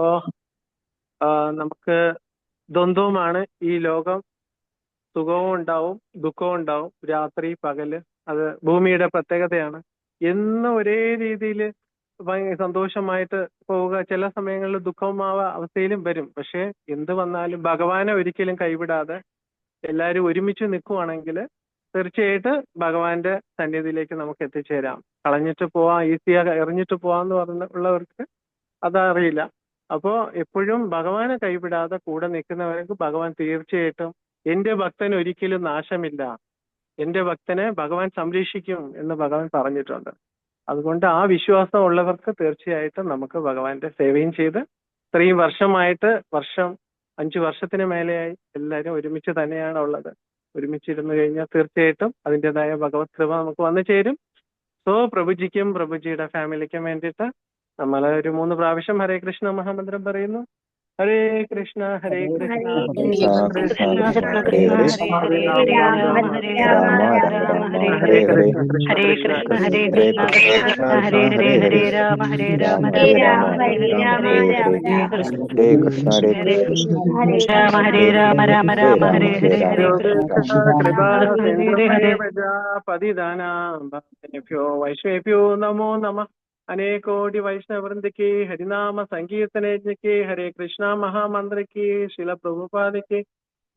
[SPEAKER 8] നമുക്ക് ദ്വന്ദ്വമാണ് ഈ ലോകം. സുഖവും ഉണ്ടാവും ദുഃഖവും ഉണ്ടാവും, രാത്രി പകല്. അത് ഭൂമിയുടെ പ്രത്യേകതയാണ്. എന്നും ഒരേ രീതിയിൽ സന്തോഷമായിട്ട് പോവുക, ചില സമയങ്ങളിൽ ദുഃഖമാവ അവസ്ഥയിലും വരും. പക്ഷെ എന്ത് വന്നാലും ഭഗവാനെ ഒരിക്കലും കൈവിടാതെ എല്ലാവരും ഒരുമിച്ച് നിൽക്കുവാണെങ്കിൽ തീർച്ചയായിട്ട് ഭഗവാന്റെ സന്നിധിയിലേക്ക് നമുക്ക് എത്തിച്ചേരാം. കളഞ്ഞിട്ട് പോവാം, ഈസിയാ എറിഞ്ഞിട്ട് പോവാന്ന് ഉള്ളവർക്ക് അതറിയില്ല. അപ്പോ എപ്പോഴും ഭഗവാനെ കൈവിടാതെ കൂടെ നിൽക്കുന്നവർക്ക് ഭഗവാൻ തീർച്ചയായിട്ടും, എന്റെ ഭക്തന് ഒരിക്കലും നാശമില്ല, എന്റെ ഭക്തനെ ഭഗവാൻ സംരക്ഷിക്കും എന്ന് ഭഗവാൻ പറഞ്ഞിട്ടുണ്ട്. അതുകൊണ്ട് ആ വിശ്വാസം ഉള്ളവർക്ക് തീർച്ചയായിട്ടും നമുക്ക് ഭഗവാന്റെ സേവയും ചെയ്ത്, ഇത്രയും വർഷമായിട്ട് 5 വർഷത്തിന് മേലെയായി എല്ലാവരും ഒരുമിച്ച് തന്നെയാണ് ഉള്ളത്. ഒരുമിച്ചിരുന്നു കഴിഞ്ഞാൽ തീർച്ചയായിട്ടും അതിൻ്റെതായ ഭഗവത് കൃപ നമുക്ക് വന്നു ചേരും. സോ പ്രഭുജിക്കും പ്രഭുജിയുടെ ഫാമിലിക്കും വേണ്ടിയിട്ട് നമ്മൾ ഒരു 3 പ്രാവശ്യം ഹരേ കൃഷ്ണ മഹാമന്ത്രം പറയുന്നു. ഹരേ കൃഷ്ണ ഹരേ കൃഷ്ണ
[SPEAKER 1] ഹരേ കൃഷ്ണ ഹരേ രാമ രാമ ഹരേ ഹരേ
[SPEAKER 9] ഹരേ കൃഷ്ണ ഹരേ
[SPEAKER 1] ഹരേ
[SPEAKER 9] കൃഷ്ണ
[SPEAKER 1] കൃഷ്ണ
[SPEAKER 9] ഹരേ ഹരേ ഹരേ രാമ ഹരേ രാമ
[SPEAKER 1] ഹരേ
[SPEAKER 9] രാമ
[SPEAKER 1] രാമ
[SPEAKER 9] ഹരേ ഹരേ
[SPEAKER 1] ഹരേ ഹരേ ഹരേ കൃഷ്ണ ഹരേ കൃഷ്ണ
[SPEAKER 9] രാമ ഹരേ രാമ രാമ രാമ ഹരേ ഹരേ ഹരേ
[SPEAKER 8] പതിദാനഭ്യോ വൈഷ്ണവേഭ്യോ നമോ നമ. അനേകോടി വൈഷ്ണവൃന്ദയ്ക്ക് ഹരിനാമ സങ്കീർത്തനയ്ക്ക് ഹരേ കൃഷ്ണ മഹാമന്ത്രയ്ക്ക് ശില പ്രഭുപാദയ്ക്ക്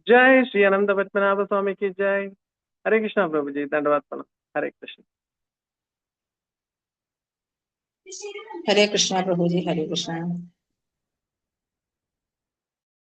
[SPEAKER 8] ജയ്. ശ്രീ അനന്ത പത്മനാഭ സ്വാമിക്ക് ജയ്. ഹരേ കൃഷ്ണ പ്രഭുജി, ദണ്ഡവത്. ഹരേ കൃഷ്ണ.
[SPEAKER 2] ഹരേ കൃഷ്ണ പ്രഭുജി. ഹരേ കൃഷ്ണ.